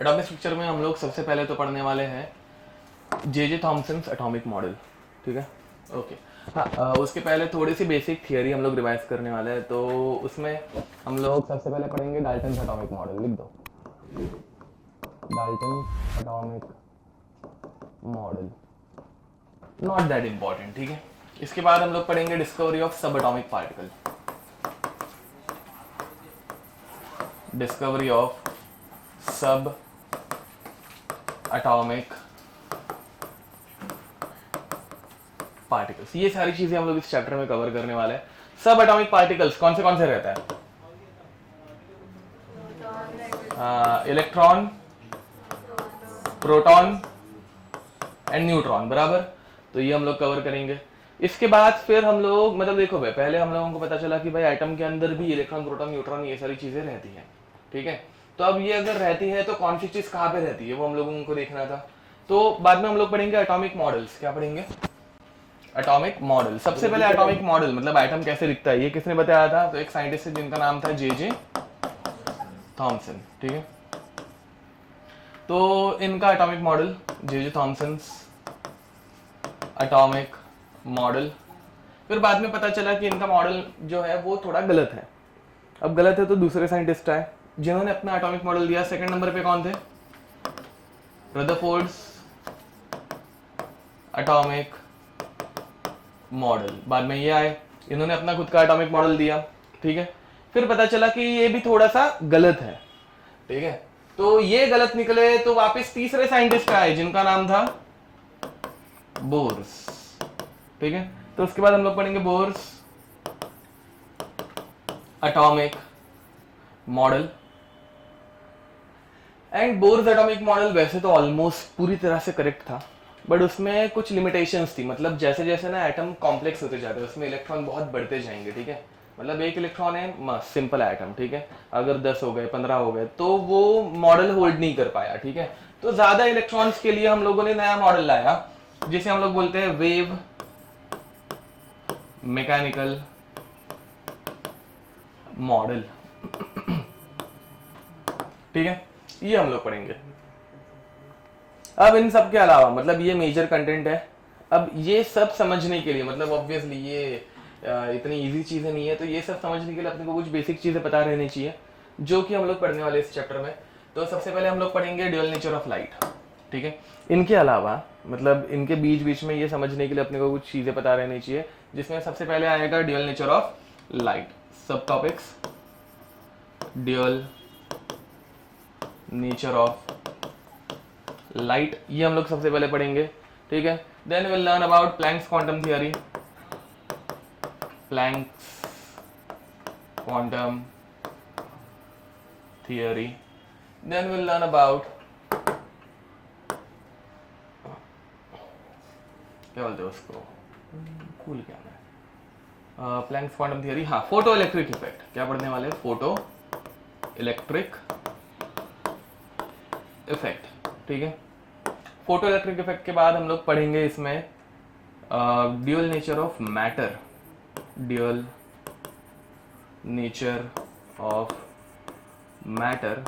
Atomic structure में हम लोग सबसे पहले तो पढ़ने वाले हैं जे थॉमसन्स एटॉमिक मॉडल, ठीक है। ओके, हाँ, उसके पहले थोड़ी सी बेसिक थियरी हम लोग रिवाइज करने वाले हैं। तो उसमें हम लोग सबसे पहले पढ़ेंगे डाल्टन्स एटॉमिक मॉडल। लिख दो, Dalton's atomic model, not that important, ठीक है। इसके बाद हम लोग पढ़ेंगे डिस्कवरी ऑफ सब एटॉमिक पार्टिकल, डिस्कवरी ऑफ सब एटॉमिक पार्टिकल्स। ये सारी चीजें हम लोग इस चैप्टर में कवर करने वाले हैं। सब एटॉमिक पार्टिकल्स कौन से रहता है? इलेक्ट्रॉन, प्रोटॉन एंड न्यूट्रॉन, बराबर। तो ये हम लोग कवर करेंगे। इसके बाद फिर हम लोग मतलब देखो भाई, पहले हम लोगों को पता चला कि भाई एटम के अंदर भी इलेक्ट्रॉन, प्रोटॉन, न्यूट्रॉन ये सारी चीजें रहती हैं, ठीक है। तो अब ये अगर रहती है तो कौन सी चीज कहाँ पे रहती है वो हम लोगों को देखना था। तो बाद में हम लोग पढ़ेंगे एटॉमिक मॉडल्स। क्या पढ़ेंगे? Atomic model. सबसे पहले एटॉमिक मॉडल मतलब एटम कैसे दिखता है ये किसने बताया था? तो एक साइंटिस्ट है जिनका नाम था जे थॉमसन, ठीक है। तो इनका एटॉमिक मॉडल, जे थॉमसन्स एटॉमिक मॉडल। फिर बाद में पता चला कि इनका मॉडल जो है वो थोड़ा गलत है। अब गलत है तो दूसरे साइंटिस्ट आए जिन्होंने अपना एटॉमिक मॉडल दिया। सेकंड नंबर पे कौन थे? Rutherford's atomic model. बाद में ये आए, इन्होंने अपना खुद का एटॉमिक मॉडल दिया, ठीक है। फिर पता चला कि ये भी थोड़ा सा गलत है, ठीक है। तो ये गलत निकले तो वापस तीसरे साइंटिस्ट आए जिनका नाम था बोर्स, ठीक है। तो उसके बाद हम लोग पढ़ेंगे Bohr's atomic model. And Bohr's atomic model वैसे तो ऑलमोस्ट पूरी तरह से करेक्ट था, बट उसमें कुछ लिमिटेशंस थी। मतलब जैसे जैसे ना एटम कॉम्प्लेक्स होते जाते हैं उसमें इलेक्ट्रॉन बहुत बढ़ते जाएंगे, ठीक है। मतलब एक इलेक्ट्रॉन है सिंपल एटम, ठीक है। अगर 10 हो गए, 15 हो गए तो वो मॉडल होल्ड नहीं कर पाया, ठीक है। तो ज्यादा इलेक्ट्रॉन्स के लिए हम लोगों ने नया मॉडल लाया जिसे हम लोग बोलते हैं वेव मैकेनिकल मॉडल, ठीक है। ये हम लोग पढ़ेंगे। अब इन सब के अलावा मतलब ये मेजर कंटेंट है। अब ये सब समझने के लिए मतलब ऑब्वियसली ये इतनी इजी चीजें नहीं है, तो ये सब समझने के लिए अपने को कुछ बेसिक चीजें पता रहनी चाहिए जो कि हम लोग पढ़ने वाले इस चैप्टर में। तो सबसे पहले हम लोग पढ़ेंगे ड्यूअल नेचर ऑफ लाइट, ठीक है। इनके अलावा मतलब इनके बीच बीच में ये समझने के लिए अपने को कुछ चीजें पता रहनी चाहिए, जिसमें सबसे पहले आएगा ड्यूअल नेचर ऑफ लाइट। सब topics, dual nature of light, ये हम लोग सबसे पहले पढ़ेंगे, ठीक है। Then will learn about Planck's quantum theory, Planck's quantum theory. Then will learn about क्या बोलते हैं उसको, कूल क्या है, प्लैंक्स क्वांटम थियरी, हाँ, फोटो इलेक्ट्रिक इफेक्ट। क्या पढ़ने वाले? फोटो इलेक्ट्रिक इफेक्ट, ठीक है। फोटो इलेक्ट्रिक इफेक्ट के बाद हम लोग पढ़ेंगे इसमें dual nature of matter, dual nature of matter.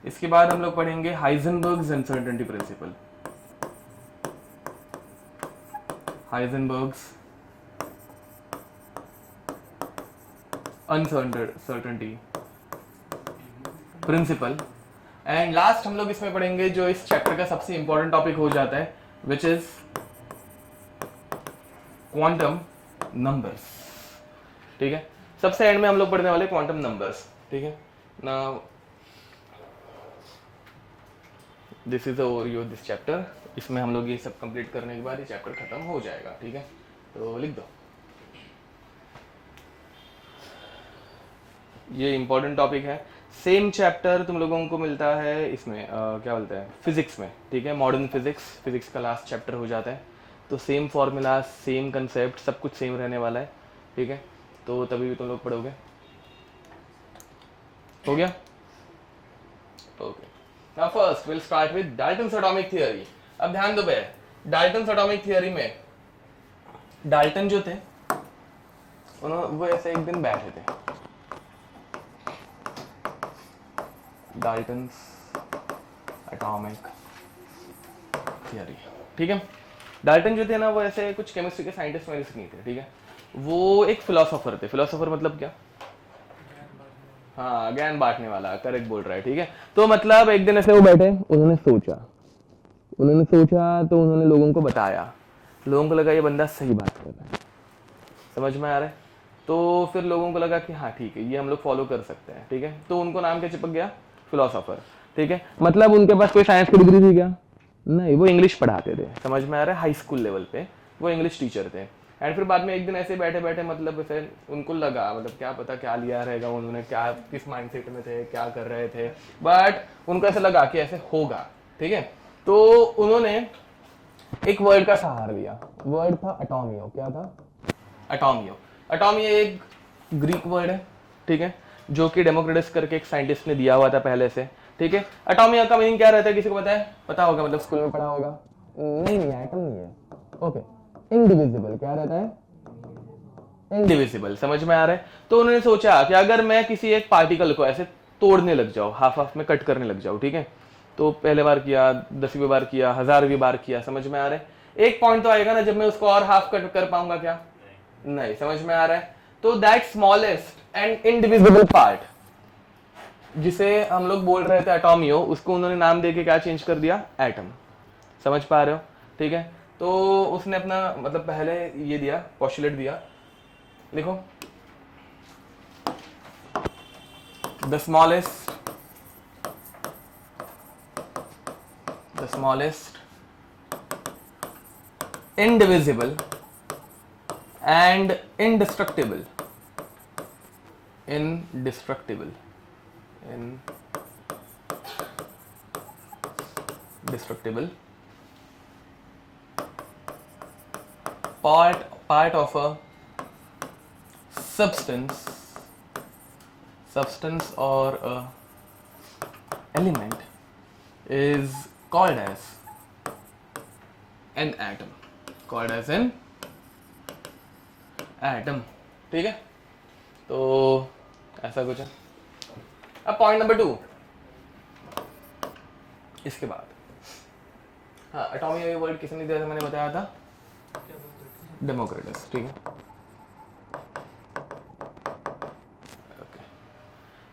इसके बाद हम लोग पढ़ेंगे Heisenberg's uncertainty principle, Heisenberg's uncertainty principle. And last हम लोग इसमें पढ़ेंगे जो इस चैप्टर का सबसे इंपॉर्टेंट टॉपिक हो जाता है, विच इज क्वांटम नंबर्स, ठीक है। सबसे एंड में हम लोग पढ़ने वाले क्वांटम नंबर्स, ठीक है ना। This is overview of this chapter. इसमें हम लोग ये सब कंप्लीट करने के बाद ये चैप्टर खत्म हो जाएगा, ठीक है। तो लिख दो, ये इंपॉर्टेंट टॉपिक है। सेम चैप्टर तुम लोगों को मिलता है इसमें क्या बोलते हैं, फिजिक्स में, ठीक है। मॉडर्न फिजिक्स, फिजिक्स का लास्ट चैप्टर हो जाता है। तो सेम फॉर्मूला, सेम कंसेप्ट, सब कुछ सेम रहने वाला है, ठीक है। तो तभी भी तुम लोग पढ़ोगे। हो गया? Okay, now first will start with Dalton's atomic theory. अब ध्यान दो बे, डाल्टन्स एटॉमिक थियरी में डाल्टन जो थे उन्होंने वो ऐसे एक दिन बैठे थे, डाल्टन्स एटॉमिक थियरी, ठीक है। डाल्टन जो थे ना वो ऐसे कुछ केमिस्ट्री के साइंटिस्ट वाइंटिस्ट नहीं थे, ठीक है, वो एक फिलोसोफर थे। फिलोसोफर मतलब क्या? हाँ, ज्ञान बांटने वाला, करेक्ट बोल रहा है, ठीक है। तो मतलब एक दिन ऐसे वो बैठे, उन्होंने सोचा तो उन्होंने लोगों को बताया, लोगों को लगा ये बंदा सही बात कर रहा है, समझ में आ रहा है। तो फिर लोगों को लगा कि हाँ ठीक है, ये हम लोग फॉलो कर सकते हैं, ठीक है। तो उनको नाम क्या चिपक गया? फिलोसोफर, ठीक है। मतलब उनके पास कोई साइंस की डिग्री थी क्या? नहीं, वो इंग्लिश पढ़ाते थे, समझ में आ रहा है, हाई स्कूल लेवल पे वो इंग्लिश टीचर थे। एंड फिर बाद में एक दिन ऐसे बैठे बैठे मतलब ऐसे उनको लगा, मतलब क्या पता क्या लिया रहेगा उन्होंने, क्या किस माइंडसेट में थे, क्या कर रहे थे, बट उनको ऐसा लगा कि ऐसे होगा, ठीक है। तो उन्होंने एक वर्ड का सहारा लिया, वर्ड था अटोमियो। क्या था? अटोमियो। अटोमियो एक ग्रीक वर्ड है, ठीक है, जो कि डेमोक्रिटस करके एक साइंटिस्ट ने दिया हुआ था पहले से, ठीक है। अटोमियो का मीनिंग क्या रहता है, किसी को पता है? पता होगा, मतलब स्कूल में पढ़ा होगा। नहीं, एटम नहीं है, ओके। इनडिविजिबल, क्या रहता है? इनडिविजिबल, समझ में आ रहा है। तो उन्होंने सोचा कि अगर मैं किसी एक पार्टिकल को ऐसे तोड़ने लग जाऊं, हाफ हाफ में कट करने लग जाऊं, ठीक है, तो पहले बार किया, 10वीं बार किया, 1000वीं बार किया, समझ में आ रहा है। एक पॉइंट तो आएगा ना जब मैं उसको और हाफ कट कर पाऊंगा, क्या? नहीं, समझ में आ रहा है। तो that smallest and indivisible part, जिसे हम लोग बोल रहे थे एटोमियो, उसको उन्होंने नाम देके क्या चेंज कर दिया? एटम। समझ पा रहे हो, ठीक है। तो उसने अपना मतलब पहले ये दिया, पोस्टुलेट दिया, लिखो, the smallest indivisible and indestructible part of a substance or a element is called as an atom, ठीक है। तो ऐसा कुछ है। अब पॉइंट नंबर 2, इसके बाद, हाँ, एटॉमिक वर्ड किसने दिया था? मैंने बताया था, डेमोक्रिटस, ठीक है।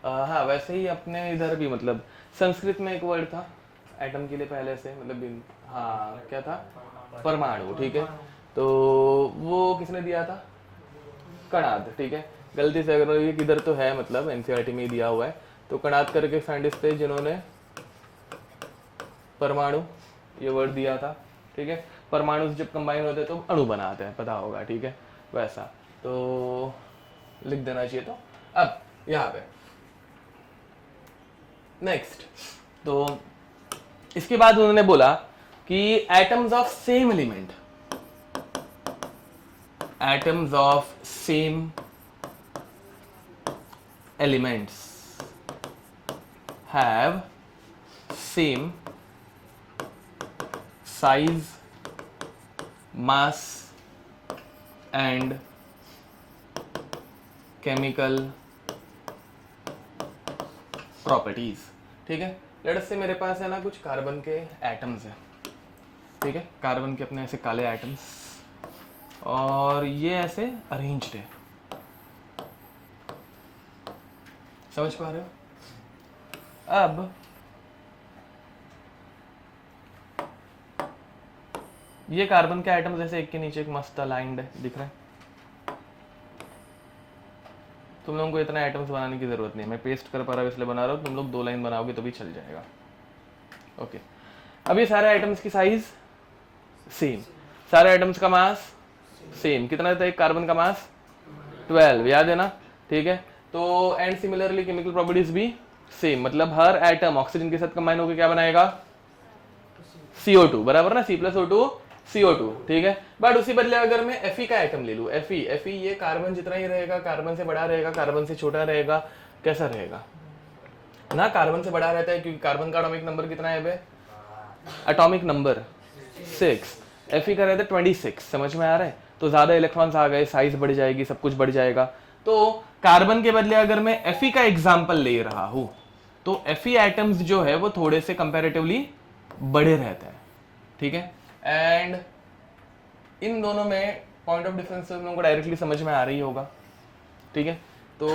हाँ, वैसे ही अपने इधर भी मतलब संस्कृत में एक वर्ड था एटम के लिए पहले से, मतलब हाँ, क्या था? परमाणु, ठीक है। तो वो किसने दिया था? कणाद, ठीक है। गलती से अगर ये किधर तो है, मतलब एनसीईआरटी में ही दिया हुआ है। तो कणाद करके साइंटिस्ट थे जिन्होंने परमाणु ये वर्ड दिया था, ठीक है। परमाणु जब कंबाइन होते हैं तो अणु बनाते हैं, पता होगा, ठीक है, वैसा। तो लिख देना चाहिए। तो अब यहाँ पे नेक्स्ट, तो इसके बाद उन्होंने बोला कि atoms of same element, have same size, mass and chemical properties, ठीक है। लेट्स से मेरे पास है ना कुछ कार्बन के एटम्स है, ठीक है, कार्बन के अपने ऐसे काले एटम्स, और ये ऐसे अरेंज्ड है, समझ पा रहे हो? अब ये कार्बन के एटम्स ऐसे एक के नीचे एक मस्त अलाइंड है, दिख रहा है? तुम लोगों को इतना एटम्स बनाने की जरूरत नहीं है, मैं पेस्ट कर पा रहा हूँ इसलिए बना रहा हूँ, तुम लोग 2 लाइन बनाओगे तो भी चल जाएगा, ओके। अब ये सारे एटम्स की साइज सेम, सारे एटम्स का मास सेम, कितना था एक कार्बन का मास? 12, याद है ना, ठीक है। तो एंड सिमिलरली केमिकल प्रॉपर्टीज भी सेम, मतलब हर एटम ऑक्सीजन के साथ कंबाइन होकर क्या बनाएगा? CO2, बराबर ना, C+O2 CO2, ठीक है। बट उसी बदले अगर मैं Fe का एटम ले लूं, Fe ये कार्बन जितना ही रहेगा, कार्बन से बड़ा रहेगा, कार्बन से छोटा रहेगा, कैसा रहेगा ना? कार्बन से बड़ा रहता है, क्योंकि कार्बन का एटॉमिक नंबर कितना है बे? एटॉमिक नंबर 6, Fe का रहता है 26, समझ में आ रहा है? तो ज्यादा इलेक्ट्रॉन्स आ गए, साइज बढ़ जाएगी, सब कुछ बढ़ जाएगा। तो कार्बन के बदले अगर मैं Fe का एग्जाम्पल ले रहा हूं, तो Fe एटम्स जो है वो थोड़े से कंपैरेटिवली बड़े रहते हैं, ठीक है। एंड इन दोनों में पॉइंट ऑफ डिफरेंस तुम लोगों को डायरेक्टली समझ में आ रही होगा, ठीक है। तो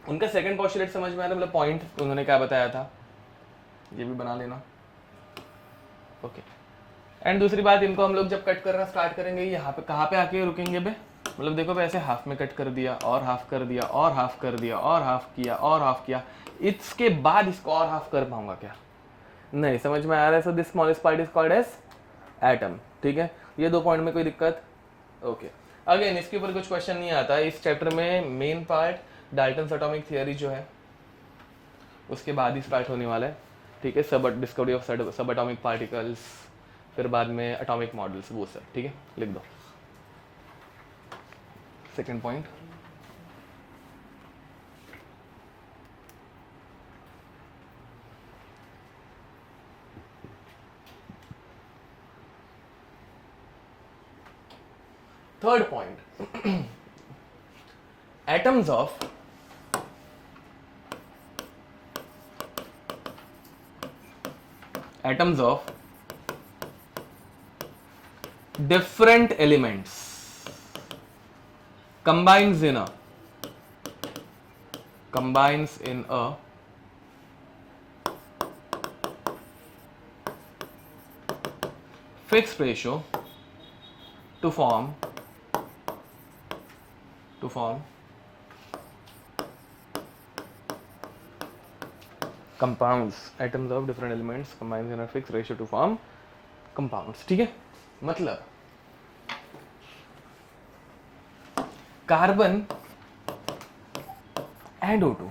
उनका सेकंड पोस्टुलेट समझ में आया, मतलब पॉइंट उन्होंने क्या बताया था, ये भी बना लेना, ओके। एंड दूसरी बात, इनको हम लोग जब कट करना स्टार्ट करेंगे, यहाँ पे कहाँ पे आके रुकेंगे बे, मतलब देखो ऐसे हाफ में कट कर दिया और हाफ कर दिया और हाफ कर दिया और हाफ किया और हाफ किया, इसके बाद इसको और हाफ कर पाऊंगा क्या, नहीं, समझ में आ रहा है। So this smallest part is called as atom, ठीक है। ये 2 पॉइंट में कोई दिक्कत, ओके। अगेन इसके ऊपर कुछ क्वेश्चन नहीं आता इस चैप्टर में, main part Dalton's atomic theory जो है उसके बाद ही स्टार्ट होने वाला है, ठीक है। सब डिस्कवरी ऑफ सब एटॉमिक पार्टिकल्स, फिर बाद में एटॉमिक मॉडल्स, वो सब, ठीक है, लिख दो। Second point, third point, atoms of different elements combines in a fixed ratio to form compounds. Atoms of different elements combines in a fixed ratio to form compounds, ठीक है। मतलब कार्बन एंड O2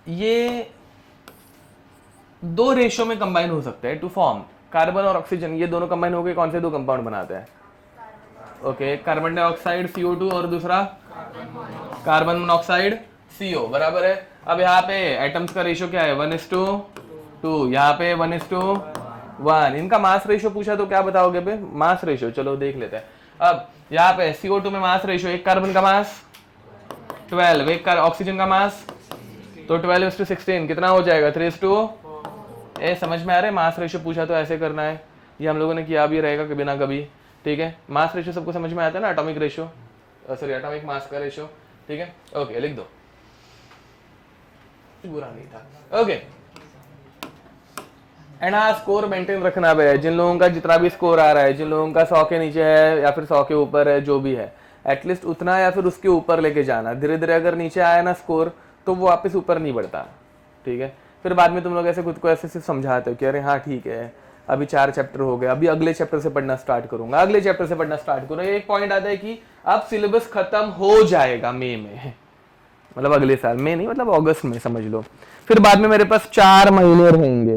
ये 2 ratio में combine हो सकते हैं to form, carbon और oxygen ये दोनों कंबाइन होकर कौन से 2 कंपाउंड बनाते हैं, ओके, कार्बन डाइऑक्साइड CO2 और दूसरा कार्बन मोनोऑक्साइड CO, बराबर है। अब यहाँ पे एटम्स का रेशो क्या है, 1:2, यहाँ पे 1:1। इनका मास रेशो पूछा तो क्या बताओगे बे, मास रेशो, चलो देख लेते हैं। अब यहाँ पे CO2 में मास रेशो, एक कार्बन का मास 12, एक ऑक्सीजन का मास, तो 12:16 कितना हो जाएगा, 3:4। ए समझ में आ रहा है, मास रेशो पूछा तो ऐसे करना है, ये हम लोगों ने किया भी रहेगा कभी ना कभी, ठीक है। मास रेशो सबको समझ में आता है ना, atomic ratio, sorry atomic mass का रेशो, ठीक है, ओके, लिख दो, बुरा नहीं था, ओके। एंड हाँ, स्कोर मेंटेन रखना है, जिन लोगों का जितना भी स्कोर आ रहा है, जिन लोगों का 100 के नीचे है या फिर 100 के ऊपर है, जो भी है एटलीस्ट उतना या फिर उसके ऊपर लेके जाना। धीरे धीरे अगर नीचे आया ना स्कोर तो वो वापस ऊपर नहीं बढ़ता, ठीक है। फिर बाद में तुम लोग ऐसे खुद को ऐसे समझाते हो कि अरे हाँ ठीक है, अभी 4 चैप्टर हो गए, अभी अगले चैप्टर से पढ़ना स्टार्ट करूंगा, अगले चैप्टर से पढ़ना स्टार्ट करूंगा। एक पॉइंट आता है कि अब सिलेबस खत्म हो जाएगा मई में, मतलब अगले साल में नहीं, मतलब अगस्त में समझ लो। फिर बाद में मेरे पास 4 महीने रहेंगे,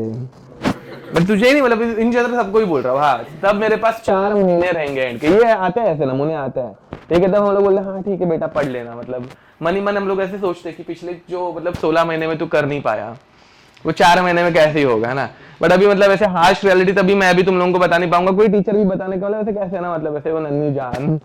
मैं तुझे ही नहीं, मतलब इन जनरल सबको ही बोल रहा हूँ, हाँ, तब मेरे पास 4 महीने रहेंगे एंड के, ये आते हैं ऐसे नमूने आते हैं, ठीक है। तब हम लोग बोलते हैं हाँ ठीक है बेटा पढ़ लेना, मतलब मन ही मन हम लोग ऐसे सोचते हैं कि पिछले जो मतलब 16 महीने में तू कर नहीं पाया वो 4 महीने में कैसे ही होगा, है ना। बट अभी मतलब ऐसे हार्श रियलिटी तभी मैं भी तुम लोगों को बता नहीं पाऊंगा, कोई टीचर भी बताने का वैसे कैसे ना, मतलब ऐसे वो नन्ही जान,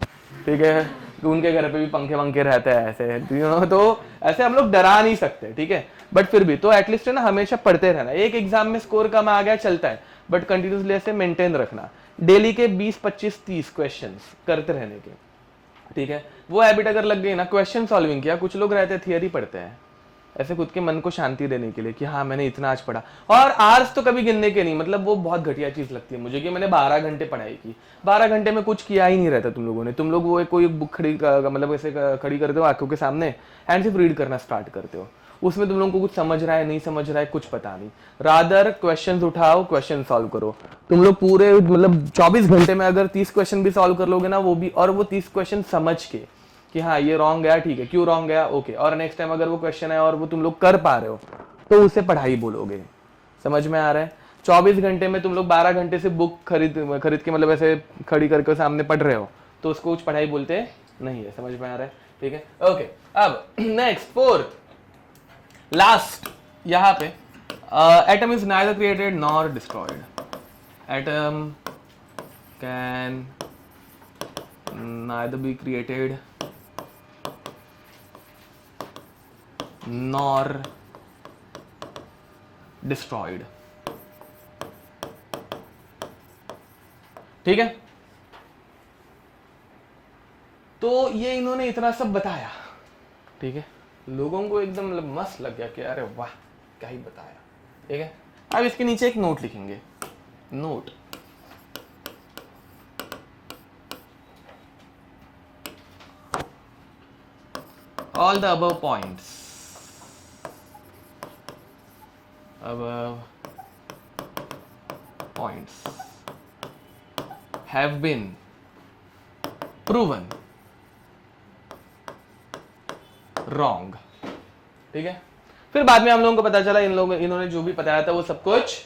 ठीक है, तो उनके घर पे भी पंखे वंखे रहते हैं ऐसे, तो ऐसे हम लोग डरा नहीं सकते, ठीक है। बट फिर भी तो एटलीस्ट है ना, हमेशा पढ़ते रहना। एक एग्जाम में स्कोर कम आ गया चलता है, बट कंटिन्यूसली ऐसे मेंटेन रखना, डेली के 20, 25, 30 क्वेश्चंस करते रहने के, ठीक है। वो हैबिट अगर लग गई ना, क्वेश्चन सॉल्विंग किया, कुछ लोग रहते हैं थियरी पढ़ते हैं ऐसे खुद के मन को शांति देने के लिए कि हाँ मैंने इतना आज पढ़ा, और आर्स तो कभी गिनने के नहीं, मतलब वो बहुत घटिया चीज लगती है मुझे कि मैंने 12 घंटे पढ़ाई की, 12 घंटे में कुछ किया ही नहीं रहता तुम लोगों ने। तुम लोग वो कोई बुक खड़ी मतलब ऐसे खड़ी करते हो आंखों के सामने एंड सिर्फ रीड करना स्टार्ट करते हो, उसमें तुम लोगों को कुछ समझ रहा है नहीं समझ रहा है कुछ पता नहीं। रादर क्वेश्चंस उठाओ, क्वेश्चन सॉल्व करो। तुम लोग पूरे मतलब 24 घंटे में अगर 30 क्वेश्चन भी सॉल्व कर लोगे ना, वो भी, और वो 30 क्वेश्चन समझ के कि हाँ ये रॉन्ग गया, ठीक है, क्यों रॉन्ग गया, ओके, और नेक्स्ट टाइम अगर वो क्वेश्चन है और वो तुम लोग कर पा रहे हो तो उसे पढ़ाई बोलोगे। समझ में आ रहा है। 24 घंटे में तुम लोग 12 घंटे से बुक खरीद के मतलब ऐसे खड़ी करके सामने पढ़ रहे हो तो उसको कुछ पढ़ाई बोलते नहीं है। समझ में आ रहा है, ठीक है, ओके। अब नेक्स्ट 4th लास्ट यहां पे, atom is neither created nor destroyed. Atom can neither be created nor destroyed. ठीक है, तो ये इन्होंने इतना सब बताया। ठीक है, लोगों को एकदम मतलब मस्त लग गया कि अरे वाह क्या ही बताया। ठीक है, अब इसके नीचे एक नोट लिखेंगे, note all the above points have been proven wrong। ठीक है, फिर बाद में हम लोगों को पता चला इन्होंने जो भी बताया था वो सब कुछ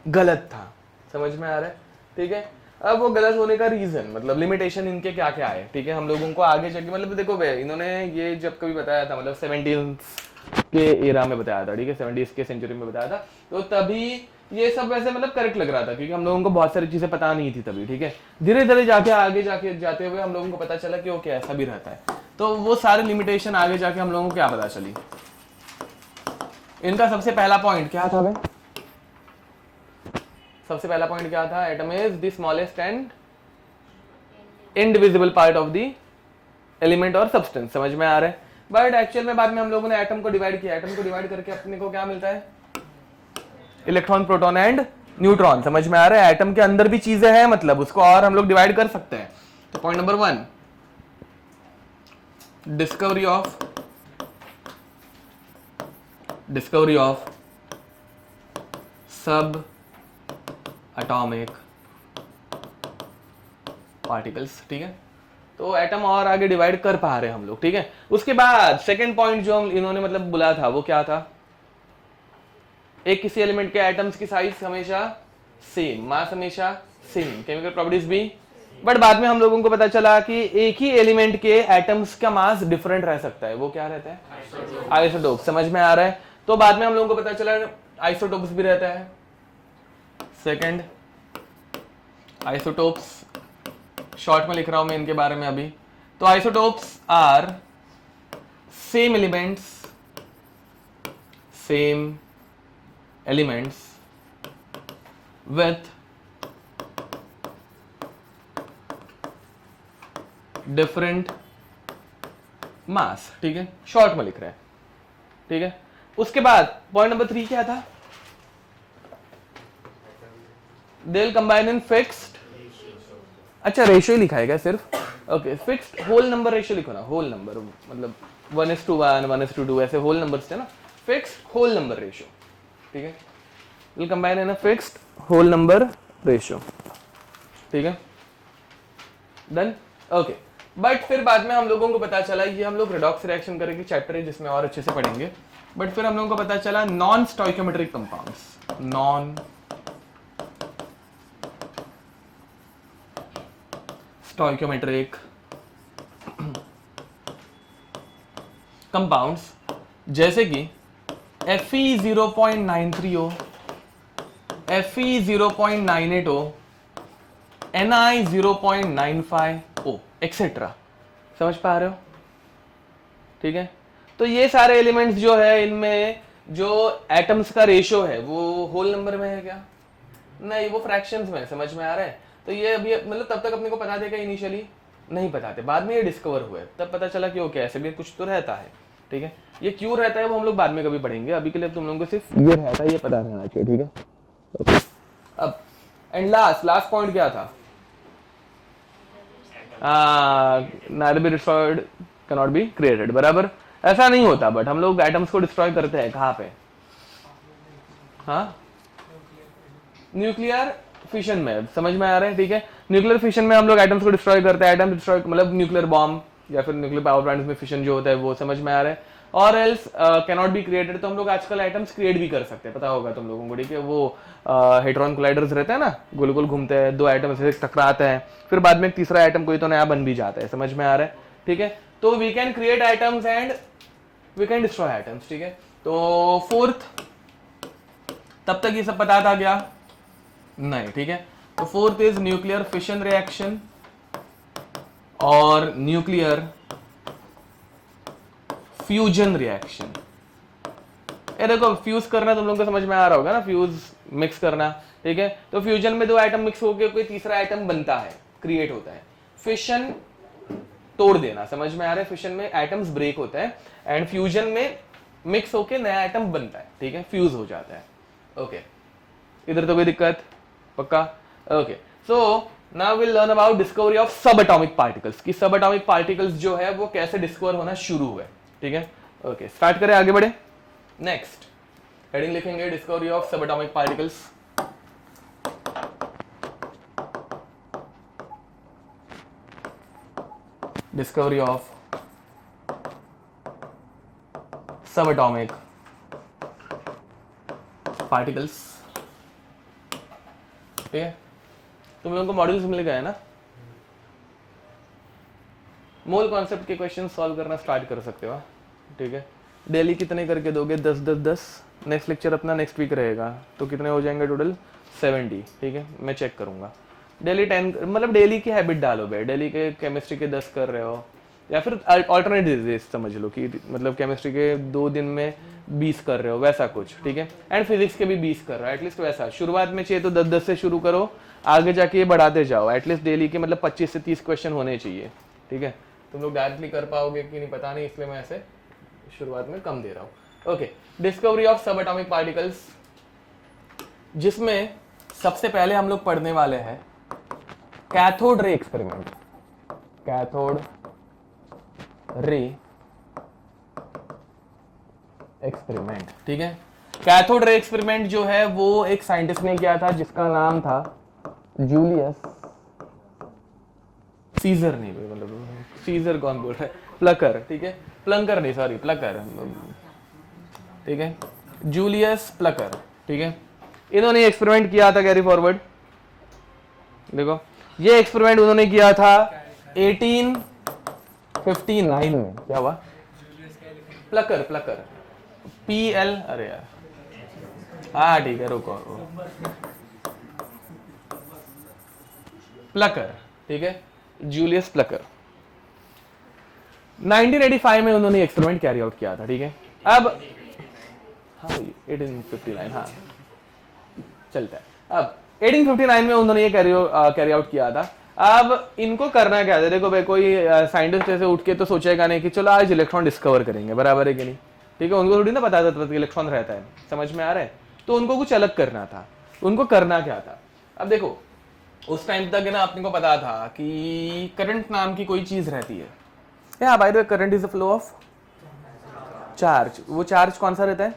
गलत था। समझ में आ रहा है? ठीक है, अब वो गलत होने का रीजन मतलब लिमिटेशन इनके क्या क्या है। ठीक है, हम लोगों को आगे चल के मतलब देखो भाई इन्होंने ये जब कभी बताया था मतलब 70s के एरा में बताया था। ठीक है, 70s के सेंचुरी में बताया था, तो तभी ये सब वैसे मतलब करेक्ट लग रहा था क्योंकि हम लोगों को बहुत सारी चीजें पता नहीं थी तभी। ठीक है, धीरे धीरे जाके आगे जाके जाते हुए हम लोगों को पता चला कि ओके ऐसा भी रहता है। तो वो सारे लिमिटेशन आगे जाके हम लोगों को क्या पता चली। इनका सबसे पहला पॉइंट क्या था भाई? सबसे पहला पॉइंट क्या था? Atom is the smallest and indivisible part of the element और सब्सटेंस। समझ में आ रहा है? बट एक्चुअल में बाद में हम लोगों ने एटम को डिवाइड किया। एटम को डिवाइड करके अपने को क्या मिलता है? Electron, proton and neutron. समझ में आ रहा है? एटम के अंदर भी चीजें हैं, मतलब उसको और हम लोग डिवाइड कर सकते हैं। तो पॉइंट नंबर 1, डिस्कवरी ऑफ सब एटॉमिक पार्टिकल्स। ठीक है, तो एटम और आगे डिवाइड कर पा रहे हैं हम लोग। ठीक है, उसके बाद सेकंड पॉइंट जो इन्होंने मतलब बोला था वो क्या था? एक किसी एलिमेंट के एटम्स की साइज हमेशा सेम, मास हमेशा सेम, केमिकल प्रॉपर्टीज भी। बट बाद में हम लोगों को पता चला कि एक ही एलिमेंट के एटम्स का मास डिफरेंट रह सकता है। वो क्या रहता है? आइसोटोप। समझ में आ रहा है? तो बाद में हम लोगों को पता चला आइसोटोप्स भी रहता है। सेकंड, आइसोटोप्स शॉर्ट में लिख रहा हूं मैं इनके बारे में अभी। तो isotopes are same elements with different mass. ठीक है, शॉर्ट में लिख रहा है। ठीक है, उसके बाद पॉइंट नंबर 3 क्या था? They will combine in fixed, अच्छा रेशियो लिखा है क्या सिर्फ? Okay, fixed whole number ratio लिखो ना, होल नंबर मतलब 1:1, 1:2 ऐसे होल नंबर्स थे ना, फिक्स्ड होल नंबर रेशियो। ठीक है, will combine in a fixed whole number ratio. ठीक है, डन। ओके, बट फिर बाद में हम लोगों को पता चला, ये हम लोग रेडॉक्स रिएक्शन करेंगे चैप्टर है जिसमें और अच्छे से पढ़ेंगे। बट फिर हम लोगों को पता चला non stoichiometric compounds, non stoichiometric compounds जैसे कि Fe0.93 हो, Fe0.98 हो, Ni0.95 हो, एक्सेट्रा। समझ पा रहे हो? ठीक है, तो ये सारे एलिमेंट्स जो है इनमें जो एटम्स का रेशियो है वो होल नंबर में है क्या? नहीं, वो फ्रैक्शंस में। समझ में आ रहा है? तो ये अभी मतलब तब तक अपने को पता देगा, इनिशियली नहीं पता थे, बाद में ये डिस्कवर हुए तब पता चला कि ओके ऐसे भी कुछ तो रहता है। ठीक है, ये क्यों रहता है वो हम लोग बाद में कभी पढ़ेंगे, अभी के लिए तुम लोगों को सिर्फ ये रहता है ये पता रहना चाहिए। ठीक है, अब एंड लास्ट पॉइंट क्या था? neither be destroyed cannot be created। बराबर, ऐसा नहीं होता, बट हम लोग एटम्स को डिस्ट्रॉय करते हैं कहाँ पे? हाँ, न्यूक्लियर फिशन में। समझ में आ रहा है? ठीक है, न्यूक्लियर फिशन में हम लोग एटम्स को डिस्ट्रॉय करते हैं। एटम डिस्ट्रॉय मतलब न्यूक्लियर बॉम्ब या फिर न्यूक्लियर पावर प्लांट्स में फिशन जो होता है वो। समझ में आ रहा है? और एल्स कैनॉट बी क्रिएटेड, तो हम लोग आजकल एटम्स क्रिएट भी कर सकते हैं, पता होगा तुम लोगों को। ठीक है, वो हेड्रॉन कोलाइडर्स रहते हैं ना, गोल गोल घूमते हैं, दो एटम से टकराते हैं, फिर बाद में एक तीसरा एटम कोई तो नया बन भी जाता है। समझ में आ रहा है? ठीक है, तो we can create atoms and we can destroy atoms. ठीक है, तो फोर्थ, तब तक ये सब पता था क्या? नहीं। ठीक है, तो fourth is nuclear fission reaction और न्यूक्लियर फ्यूजन रिएक्शन। ये देखो फ्यूज करना तुम लोगों को समझ में आ रहा होगा ना, फ्यूज मिक्स करना, ठीक है। तो फ्यूजन में दो आइटम मिक्स होकर कोई तीसरा आइटम बनता है, क्रिएट होता है। फिशन तोड़ देना, समझ में आ रहा है, फिशन में एटम्स ब्रेक होता है एंड फ्यूजन में मिक्स होके नया आइटम बनता है, ठीक है, फ्यूज हो जाता है। ओके, इधर तो कोई दिक्कत, पक्का? Okay, so now will learn about discovery of सब एटॉमिक पार्टिकल्स, कि सब एटॉमिक पार्टिकल्स जो है वो कैसे डिस्कवर होना शुरू हुए, ठीक है। ओके, स्टार्ट करें, आगे बढ़े। नेक्स्ट हेडिंग लिखेंगे डिस्कवरी ऑफ सब एटॉमिक पार्टिकल्स। डिस्कवरी ऑफ सब एटॉमिक पार्टिकल्स, ठीक है। तुम लोगों को मॉड्यूल्स मिल गए ना, मोल कॉन्सेप्ट के क्वेश्चन सॉल्व करना स्टार्ट कर सकते हो, ठीक है। डेली कितने करके दोगे? 10 10 10। नेक्स्ट लेक्चर अपना नेक्स्ट वीक रहेगा, तो कितने हो जाएंगे टोटल? 70, ठीक है। मैं चेक करूंगा। डेली 10, मतलब डेली की हैबिट डालो भाई, डेली के केमिस्ट्री के 10 कर रहे हो, या फिर अल्टरनेट डेज समझ लो कि मतलब केमिस्ट्री के 2 दिन में 20 कर रहे हो, वैसा कुछ, ठीक है। एंड फिजिक्स के भी 20 कर रहे हो, एटलीस्ट वैसा। शुरुआत में चाहिए तो 10-10 से शुरू करो, आगे जाके ये बढ़ाते जाओ। एटलीस्ट डेली के मतलब 25 से 30 क्वेश्चन होने चाहिए, ठीक है। तुम लोग डायरेक्टली कर पाओगे कि नहीं पता नहीं, इसलिए मैं ऐसे शुरुआत में कम दे रहा हूँ। ओके, डिस्कवरी ऑफ सब एटॉमिक पार्टिकल्स, जिसमें सबसे पहले हम लोग पढ़ने वाले हैं cathode ray experiment. Cathode ray experiment, ठीक है। कैथोड रे एक्सपेरिमेंट जो है वो एक साइंटिस्ट ने किया था जिसका नाम था जूलियस सीजर। नहीं मतलब सीजर कौन बोल रहा है? प्लकर, ठीक है। प्लंकर नहीं, सॉरी, प्लकर, ठीक है। जूलियस प्लकर, ठीक है। इन्होंने एक्सपेरिमेंट किया था, कैरी फॉरवर्ड देखो, ये एक्सपेरिमेंट उन्होंने किया था 1859 में। क्या हुआ? प्लकर, प्लकर, PL, अरे यार, हाँ ठीक है, रुको। प्लकर, ठीक है, जूलियस प्लकर। 1985 में उन्होंने एक्सपेरिमेंट कैरी आउट किया था, ठीक है। अब हाँ 1859, हाँ चलता है। अब 1859 में उन्होंने ये कैरी आउट किया था। अब इनको करना क्या था? देखो भाई, कोई साइंटिस्ट ऐसे उठ के तो सोचेगा नहीं कि चलो आज इलेक्ट्रॉन डिस्कवर करेंगे, बराबर है कि नहीं, ठीक है। उनको थोड़ी ना पता था कि इलेक्ट्रॉन रहता है, समझ में आ रहा है। तो उनको कुछ अलग करना था। उनको करना क्या था? अब देखो, उस टाइम तक है ना, अपने को पता था कि करंट नाम की कोई चीज रहती है। या by the way, current is the flow of charge. वो चार्ज कौन सा रहता है?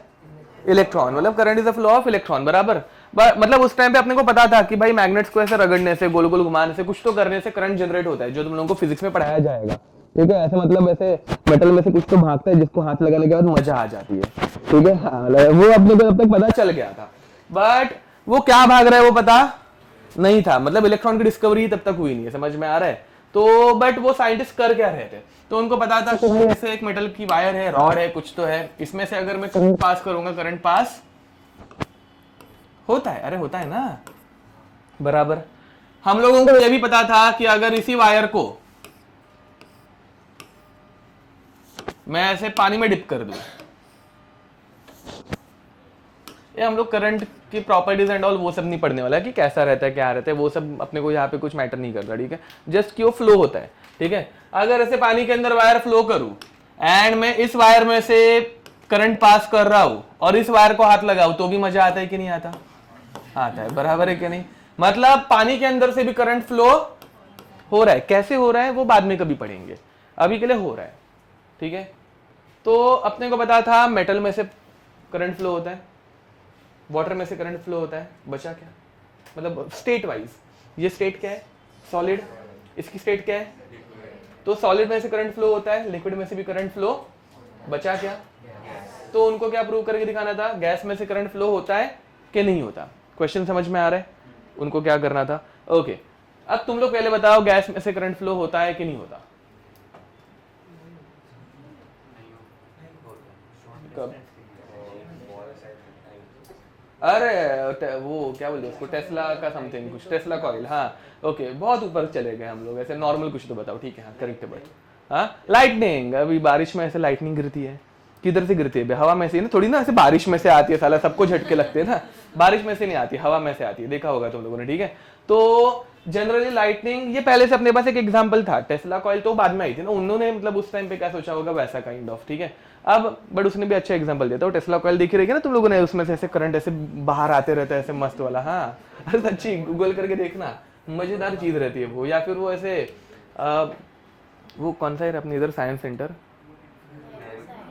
इलेक्ट्रॉन। मतलब current is the flow of electron, बराबर। मतलब उस टाइम पे अपने को पता था कि भाई मैग्नेट्स को ऐसे रगड़ने से, गोल गोल घुमाने से, कुछ तो करने से करंट जनरेट होता है, जो तुम लोगों को फिजिक्स में पढ़ाया जाएगा, ठीक है। ऐसे मतलब ऐसे मेटल में से कुछ तो भागता है जिसको हाथ लगाने के बाद मजा आ जाती है, ठीक है। वो अपने को तब तक पता चल गया था, बट वो क्या भाग रहा है वो पता नहीं था। मतलब इलेक्ट्रॉन की डिस्कवरी तब तक हुई नहीं है, समझ में आ रहा है। तो बट वो साइंटिस्ट कर क्या रहे थे? तो उनको पता था कि ऐसे एक मेटल की वायर है, रॉड है, कुछ तो है, इसमें से अगर मैं करंट पास करूंगा, करंट पास होता है। अरे होता है ना, बराबर। हम लोगों को यह भी पता था कि अगर इसी वायर को मैं ऐसे पानी में डिप कर दूं, ये हम लोग करंट की प्रॉपर्टीज एंड ऑल वो सब नहीं पढ़ने वाला है कि कैसा रहता है, क्या रहता है, वो सब अपने को यहाँ पे कुछ मैटर नहीं करता, ठीक है। जस्ट कि वो फ्लो होता है, ठीक है। अगर ऐसे पानी के अंदर वायर फ्लो करूं एंड मैं इस वायर में से करंट पास कर रहा हूं और इस वायर को हाथ लगाऊं, तो भी मजा आता है कि नहीं आता? आता है, बराबर है कि नहीं। मतलब पानी के अंदर से भी करंट फ्लो हो रहा है। कैसे हो रहा है वो बाद में कभी पढ़ेंगे, अभी के लिए हो रहा है, ठीक है। तो अपने को पता था मेटल में से करंट फ्लो होता है, वाटर में से करंट फ्लो होता है, बचा क्या? मतलब स्टेट वाइज, ये स्टेट क्या है? सॉलिड। इसकी स्टेट क्या है? तो सॉलिड में से करंट फ्लो होता है, लिक्विड में से भी करंट फ्लो, बचा क्या? तो उनको क्या प्रूव करके दिखाना था? गैस में से करंट फ्लो होता है कि नहीं होता। क्वेश्चन समझ में आ रहा है? उनको क्या करना था? ओके, अब तुम लोग पहले बताओ, गैस में से करंट फ्लो होता है कि नहीं होता? कब? अरे वो क्या बोलते हैं उसको, टेस्ला का समथिंग कुछ, टेस्ला कॉइल, हाँ ओके। बहुत ऊपर चले गए हम लोग, ऐसे नॉर्मल कुछ तो बताओ, ठीक है, हाँ करेक्ट है। बट हाँ, लाइटनिंग, अभी बारिश में ऐसे लाइटनिंग गिरती है, किधर से गिरती है? हवा में से ना, थोड़ी ना ऐसे बारिश में से आती है, साला सबको झटके लगते हैं ना, बारिश में से नहीं आती, हवा में से आती है, देखा होगा तुम लोगों ने, ठीक है। तो जनरली लाइटनिंग, ये पहले से अपने पास एक एग्जांपल था, टेस्ला कॉइल तो बाद में आई थी ना, उन्होंने मतलब उस टाइम पे क्या सोचा होगा वैसा काइंड ऑफ, ठीक है। अब बट उसने भी अच्छा एग्जांपल दिया था, टेस्ला कॉइल दिख रही है ना तुम लोगों ने, उसमें से ऐसे करंट ऐसे बाहर आते रहता है ऐसे मस्त वाला, हाँ अरे सच्ची गूगल करके देखना, मजेदार चीज रहती है वो। या फिर वो ऐसे वो कौन सा है अपने इधर साइंस सेंटर,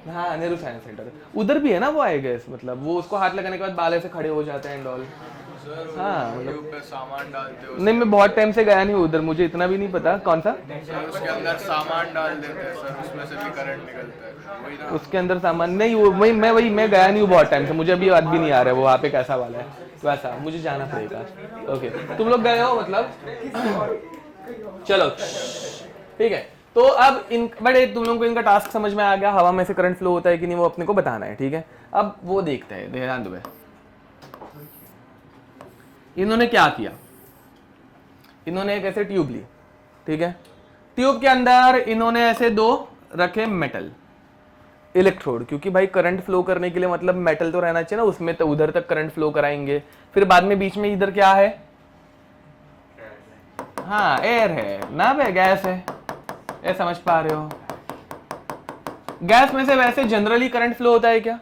हाँ नेहरू साइंस सेंटर, उधर भी है ना वो, आई गेस, मतलब वो उसको हाथ लगाने के बाद बाल ऐसे खड़े हो जाते हैं एंड ऑल। हाँ मतलब पे सामान डालते हो, नहीं, मैं बहुत टाइम से गया नहीं उधर, मुझे इतना भी नहीं पता कौन सा। सर उसके अंदर सामान डाल देते हैं सर, उसमें से भी करंट निकलता है, वही ना। उसके अंदर सामान नहीं, वो मैं गया नहीं हूँ बहुत टाइम से, मुझे अभी याद भी नहीं आ रहा है वो वहाँ पे कैसा वाला है, वैसा मुझे जाना पड़ेगा। ओके, तुम लोग गए हो मतलब, चलो ठीक है। तो अब इन बड़े तुम लोगों को इनका टास्क समझ में आ गया, हवा में से करंट फ्लो होता है कि नहीं वो अपने को बताना है, ठीक है। अब वो देखते हैं, ध्यान दो। इन्होंने क्या किया, इन्होंने एक ऐसे ट्यूब ली, ठीक है, ट्यूब के अंदर इन्होंने ऐसे दो रखे मेटल इलेक्ट्रोड, क्योंकि भाई करंट फ्लो करने के लिए मतलब मेटल तो रहना चाहिए ना उसमें, तो उधर तक करंट फ्लो कराएंगे। फिर बाद में बीच में इधर क्या है, हाँ एयर है ना बे, गैस है, ये समझ पा रहे हो। गैस में से वैसे जनरली करंट फ्लो होता है क्या?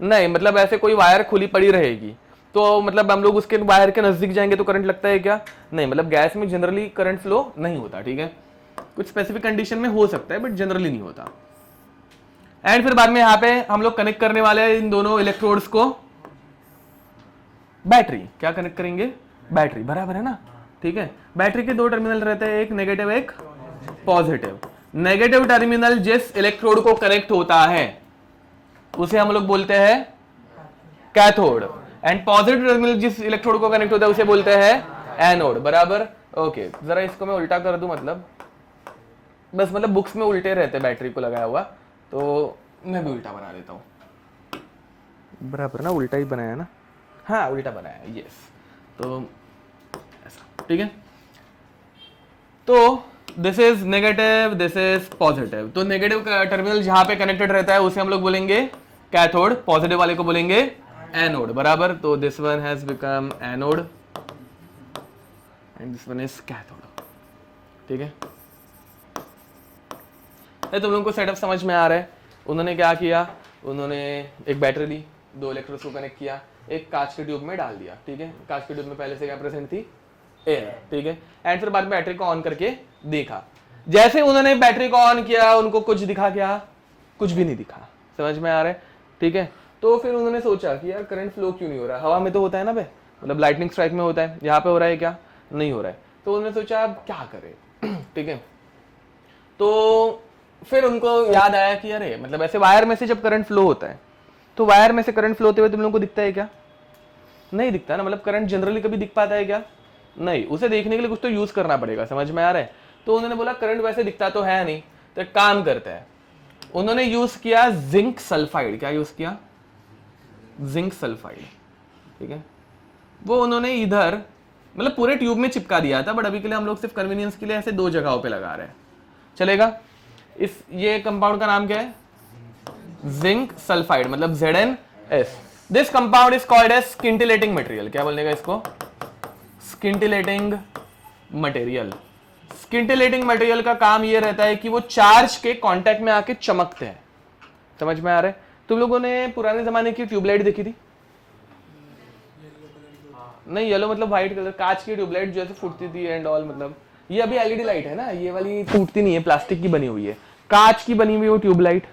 नहीं, मतलब ऐसे कोई वायर खुली पड़ी रहेगी तो मतलब हम लोग उसके वायर के नजदीक जाएंगे तो करंट लगता है क्या? नहीं, मतलब गैस में जनरली करंट फ्लो नहीं होता, ठीक है। कुछ स्पेसिफिक कंडीशन में हो सकता है बट जनरली नहीं होता। एंड फिर बाद में यहाँ पे हम लोग कनेक्ट करने वाले हैं इन दोनों इलेक्ट्रोड्स को बैटरी, क्या कनेक्ट करेंगे? बैटरी, बराबर है ना, ठीक है। बैटरी के दो टर्मिनल रहते हैं, एक नेगेटिव एक पॉजिटिव। नेगेटिव टर्मिनल जिस इलेक्ट्रोड को कनेक्ट होता है उसे हम लोग बोलते हैं कैथोड, एंड पॉजिटिव टर्मिनल जिस इलेक्ट्रोड को कनेक्ट होता है उसे बोलते हैं एनोड, बराबर। ओके, जरा इसको मैं उल्टा कर दूं, मतलब बस मतलब बुक्स में उल्टे रहते बैटरी को लगाया हुआ, तो मैं भी उल्टा बना देता हूं, बराबर ना, उल्टा ही बनाया ना, हाँ उल्टा बनाया, यस। तो ऐसा, ठीक है। तो this is negative, this is positive. तो नेगेटिव टर्मिनल जहां पे कनेक्टेड रहता है उसे हम लोग बोलेंगे कैथोड, पॉजिटिव वाले को बोलेंगे एनोड, बराबर। तो this one has become anode and this one is cathode, ठीक है। तुम लोगों को सेटअप समझ में आ रहा है? उन्होंने क्या किया, उन्होंने एक बैटरी ली, दो इलेक्ट्रोड्स को कनेक्ट किया, एक कांच के ट्यूब में डाल दिया, ठीक है। कांच के ट्यूब में पहले से क्या प्रेजेंट थी? एयर, ठीक है। एंड फिर बाद में बैटरी को ऑन करके देखा, जैसे उन्होंने बैटरी को ऑन किया उनको कुछ दिखा क्या? कुछ भी नहीं दिखा, समझ में आ रहा है, ठीक है। तो फिर उन्होंने सोचा कि यार करंट फ्लो क्यों नहीं हो रहा, हवा में तो होता है ना बे, मतलब लाइटनिंग स्ट्राइक में होता है, यहाँ पे हो रहा है क्या? नहीं हो रहा है। तो उन्होंने सोचा अब क्या करें, ठीक है। तो फिर उनको याद आया कि अरे मतलब ऐसे वायर में से जब करंट फ्लो होता है तो वायर में से करंट फ्लो होते हुए तुम लोगों को दिखता है क्या? नहीं दिखता ना, मतलब करंट जनरली कभी दिख पाता है क्या? नहीं, उसे देखने के लिए कुछ तो यूज करना पड़ेगा, समझ में आ रहा है। तो उन्होंने बोला करंट वैसे दिखता तो है नहीं, तो एक काम करते हैं, उन्होंने यूज किया जिंक सल्फाइड। क्या यूज किया? जिंक सल्फाइड, ठीक है। वो उन्होंने इधर मतलब पूरे ट्यूब में चिपका दिया था, बट अभी के लिए हम लोग सिर्फ कन्वीनियंस के लिए ऐसे दो जगहों पे लगा रहे हैं, चलेगा। इस ये कंपाउंड का नाम क्या है? जिंक सल्फाइड, मतलब ZnS। This compound is called as scintillating material. क्या बोलने का इसको? स्किंटिलेटिंग मटेरियल। स्किंटिलेटिंग मटेरियल का काम ये रहता है कि वो चार्ज के कांटेक्ट में आके चमकते हैं, समझ में आ रहा है? तुम लोगों ने पुराने जमाने की ट्यूबलाइट देखी थी? नहीं, येलो मतलब व्हाइट कलर, कांच की ट्यूबलाइट जो ऐसे फूटती थी एंड ऑल, मतलब ये अभी LED लाइट है ना, ये वाली फूटती नहीं है, प्लास्टिक की बनी हुई है, कांच की बनी हुई वो ट्यूबलाइट।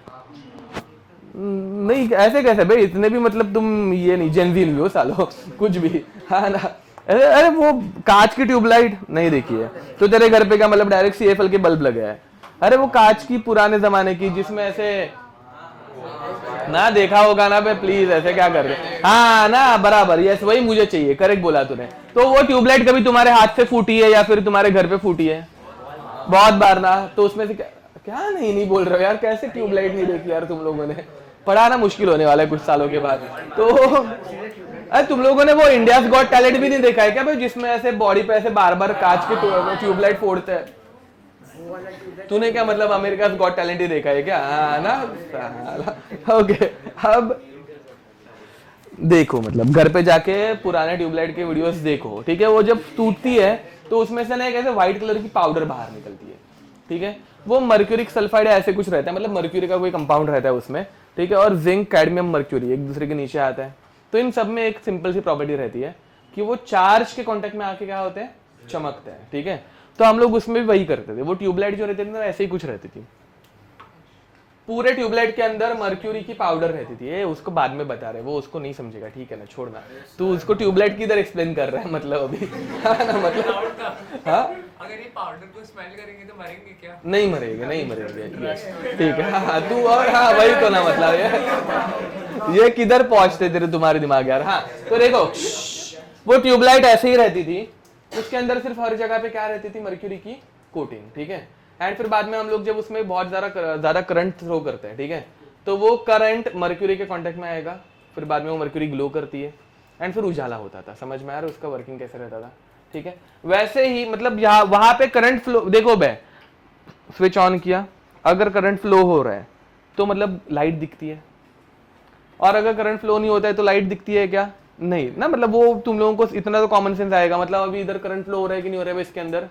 नहीं ऐसे कैसे भाई, इतने भी मतलब तुम ये नहीं जेनजी नहीं हो सालो कुछ भी, हाँ ना। अरे वो कांच की ट्यूबलाइट नहीं देखी है तो तेरे घर पे क्या मतलब डायरेक्ट CFL के बल्ब लगे है? अरे वो कांच की पुराने जमाने की, जिसमें ऐसे ना देखा होगा ना बे, प्लीज ऐसे क्या कर रहे? हाँ ना, बराबर, यस वही मुझे चाहिए, करेक्ट बोला तूने। तो वो ट्यूबलाइट कभी तुम्हारे हाथ से फूटी है या फिर तुम्हारे घर पे फूटी है? बहुत बार ना। तो उसमें से क्या नहीं बोल रहे हो यार, कैसे ट्यूबलाइट नहीं देखी यार तुम लोगों ने? पढ़ाना मुश्किल होने वाला है कुछ सालों के बाद। तो अरे तुम लोगों ने वो इंडियाज गॉट टैलेंट भी नहीं देखा है क्या भाई, जिसमें ऐसे बॉडी पे ऐसे बार बार कांच के ट्यूबलाइट फोड़ते हैं? तूने क्या मतलब अमेरिका गॉट टैलेंट ही देखा है क्या? हाँ ना साला। ओके अब देखो मतलब घर पे जाके पुराने ट्यूबलाइट के वीडियोस देखो, ठीक है? वो जब टूटती है तो उसमें से ना एक ऐसे व्हाइट कलर की पाउडर बाहर निकलती है, ठीक है? वो मर्क्यूरिक सल्फाइड ऐसे कुछ रहता है, मतलब मर्क्यूरी का कोई कंपाउंड रहता है उसमें, ठीक है? और जिंक, कैडमियम, मर्क्यूरी एक दूसरे के नीचे आता है। तो इन सब में एक सिंपल सी प्रॉपर्टी रहती है कि वो चार्ज के कांटेक्ट में आके क्या होते हैं, चमकते हैं, ठीक है? तो हम लोग उसमें भी वही करते थे। वो ट्यूबलाइट जो रहती थी ना ऐसे ही कुछ रहती थी, पूरे ट्यूबलाइट के अंदर मर्क्यूरी की पाउडर रहती थी। ये उसको बाद में बता रहे, वो उसको नहीं समझेगा, ठीक है ना, छोड़ना। तू उसको ट्यूबलाइट की इधर एक्सप्लेन कर रहा है मतलब अभी। हाँ ना मतलब हाँ, अगर ये पाउडर को स्मेल करेंगे तो मरेंगे क्या? नहीं मरेंगे, नहीं मरेंगे, ठीक है। हाँ तू और हाँ वही तो ना मतलब ये किधर पहुंचते तेरे तुम्हारे दिमाग यार। हाँ तो देखो वो ट्यूबलाइट ऐसे ही रहती थी, उसके अंदर सिर्फ हर जगह पे क्या रहती थी, मर्क्यूरी की कोटिंग, ठीक है? एंड फिर बाद में हम लोग जब उसमें बहुत ज्यादा करंट थ्रो करते हैं, ठीक है? तो वो करंट मर्क्यूरी के कांटेक्ट में आएगा, फिर बाद में वो मर्क्यूरी ग्लो करती है एंड फिर उजाला होता था। समझ में आ रहा है उसका वर्किंग कैसे रहता था, ठीक है? वैसे ही मतलब यहाँ वहां पे करंट फ्लो देखो बे, स्विच ऑन किया, अगर करंट फ्लो हो रहा है तो मतलब लाइट दिखती है, और अगर करंट फ्लो नहीं होता है तो लाइट दिखती है क्या? नहीं ना। मतलब वो तुम लोगों को इतना तो कॉमन सेंस आएगा, मतलब अभी इधर करंट फ्लो हो रहा है कि नहीं हो रहा है, इसके अंदर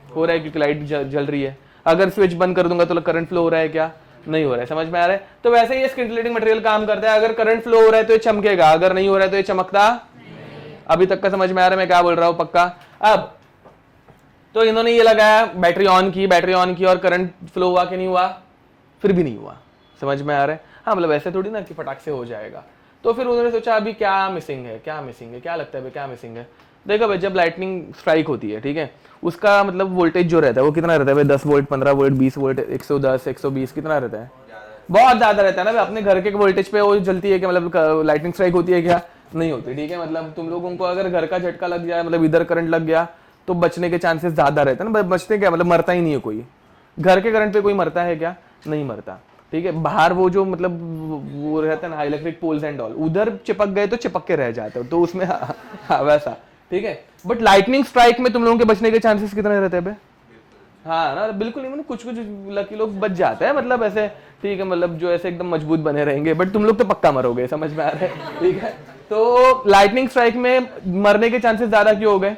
हो रहा है क्योंकि लाइट जल रही है। अगर स्विच बंद कर दूंगा तो करंट फ्लो हो रहा है क्या? नहीं हो रहा है। समझ में आ रहा है? तो वैसे ही ये स्किंटिलेटिंग मटेरियल काम करता है, अगर करंट फ्लो हो रहा है तो ये चमकेगा, अगर नहीं हो रहा है तो ये चमकता। अभी तक का समझ में आ रहा है मैं क्या बोल रहा हूँ पक्का? अब तो इन्होंने ये लगाया, बैटरी ऑन की और करंट फ्लो हुआ कि नहीं हुआ? फिर भी नहीं हुआ। समझ में आ रहा है? हाँ मतलब ऐसे थोड़ी ना कि फटाक से हो जाएगा। तो फिर उन्होंने सोचा अभी क्या मिसिंग है, क्या लगता है भाई क्या मिसिंग है? देखो भाई जब लाइटनिंग स्ट्राइक होती है, ठीक है, उसका मतलब वोल्टेज जो रहता है वो कितना रहता है भाई? 10 वोल्ट, 15 वोल्ट, 20 वोल्ट, 110, 120 कितना रहता है? बहुत ज्यादा रहता है ना भाई। अपने घर के वोल्टेज पे वो जलती है कि मतलब लाइटनिंग स्ट्राइक होती है क्या? नहीं होती, ठीक है? मतलब तुम लोगों को अगर घर का झटका लग जाए, मतलब इधर करंट लग गया तो बचने के चांसेस ज्यादा रहते हैं ना। बचते क्या मतलब मरता ही नहीं है कोई। घर के करंट पे कोई मरता है क्या? नहीं मरता, ठीक है? बाहर वो जो मतलब वो रहता है ना इलेक्ट्रिक पोल्स एंड ऑल, उधर चिपक गए तो चिपक के रह जाते हो, तो उसमें हाँ वैसा, ठीक है? बट लाइटनिंग स्ट्राइक में तुम लोगों के बचने के चांसेस कितने रहते हैं बे? हाँ ना बिल्कुल नहीं, मतलब कुछ कुछ लकी लोग बच जाते हैं, मतलब ऐसे, ठीक है? मतलब जो ऐसे एकदम मजबूत बने रहेंगे, बट तुम लोग तो पक्का मरोगे। समझ में आ रहा है? ठीक है? तो लाइटनिंग स्ट्राइक में मरने के चांसेस ज्यादा क्यों हो गए?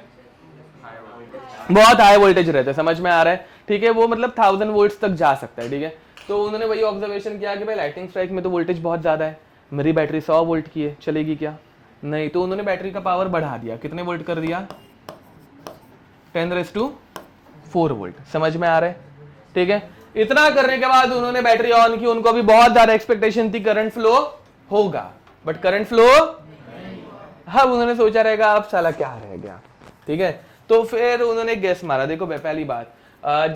बहुत हाई वोल्टेज रहता है। समझ में आ रहा है? ठीक है? वो मतलब 1000 वोल्ट्स तक जा सकता है, ठीक है? तो उन्होंने वही ऑब्जर्वेशन किया कि भाई लाइटनिंग स्ट्राइक में तो वोल्टेज बहुत ज्यादा है, मेरी बैटरी 100 वोल्ट की है, चलेगी क्या? नहीं। तो उन्होंने बैटरी का पावर बढ़ा दिया, कितने वोल्ट कर दिया? 10⁻⁴ वोल्ट। समझ में आ रहा है? ठीक है? इतना करने के बाद उन्होंने बैटरी ऑन की, उनको भी बहुत ज्यादा एक्सपेक्टेशन थी करंट फ्लो होगा, बट करंट फ्लो, हाँ उन्होंने सोचा रहेगा अब साला क्या रह गया, ठीक है? तो फिर उन्होंने गैस मारा। देखो भाई पहली बात,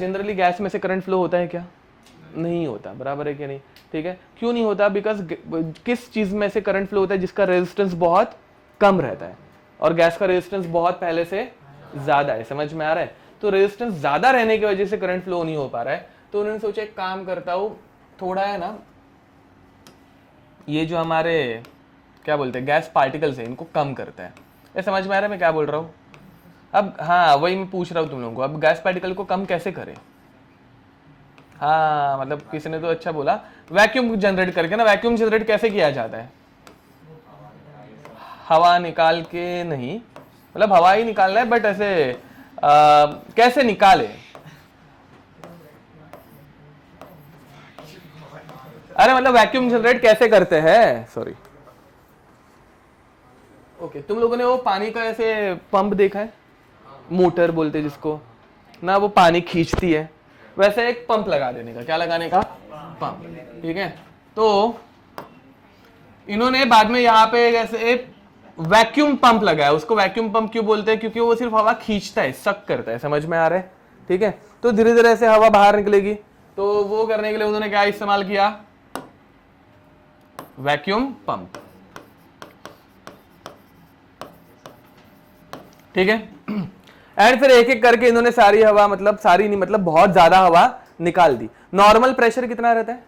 जनरली गैस में से करंट फ्लो होता है क्या? नहीं होता, बराबर है कि नहीं? ठीक है? क्यों नहीं होता? बिकॉज किस चीज में से करंट फ्लो होता है? जिसका रेजिस्टेंस बहुत कम रहता है, और गैस का रेजिस्टेंस बहुत पहले से ज्यादा है। समझ में आ रहा है? तो रेजिस्टेंस ज्यादा रहने की वजह से करंट फ्लो नहीं हो पा रहा है। तो उन्होंने सोचा एक काम करता हूं, थोड़ा है ना ये जो हमारे क्या बोलते हैं गैस पार्टिकल्स है, इनको कम करता है। ये समझ में आ रहा है मैं क्या बोल रहा हूँ? अब हाँ वही मैं पूछ रहा हूँ तुम लोगों को, अब गैस पार्टिकल को कम कैसे करें? हाँ मतलब किसी ने तो अच्छा बोला, वैक्यूम जनरेट करके ना। वैक्यूम जनरेट कैसे किया जाता है? हवा निकाल के नहीं, मतलब हवा ही निकालना है, बट ऐसे कैसे निकाले? अरे मतलब वैक्यूम जनरेट कैसे करते हैं? सॉरी, ओके तुम लोगों ने वो पानी का ऐसे पंप देखा है, मोटर बोलते हैं जिसको ना, वो पानी खींचती है, वैसे एक पंप लगा देने का। क्या लगाने का? पंप, ठीक है? तो इन्होंने बाद में यहाँ पे ऐसे वैक्यूम पंप लगाया। उसको वैक्यूम पंप क्यों बोलते हैं? क्योंकि वो सिर्फ हवा खींचता है, सक करता है। समझ में आ रहा है? ठीक है? तो धीरे धीरे ऐसे हवा बाहर निकलेगी। तो वो करने के लिए उन्होंने क्या इस्तेमाल किया? वैक्यूम पंप, ठीक है? एंड फिर एक एक करके इन्होंने सारी हवा, मतलब सारी नहीं, मतलब बहुत ज्यादा हवा निकाल दी। नॉर्मल प्रेशर कितना रहता है?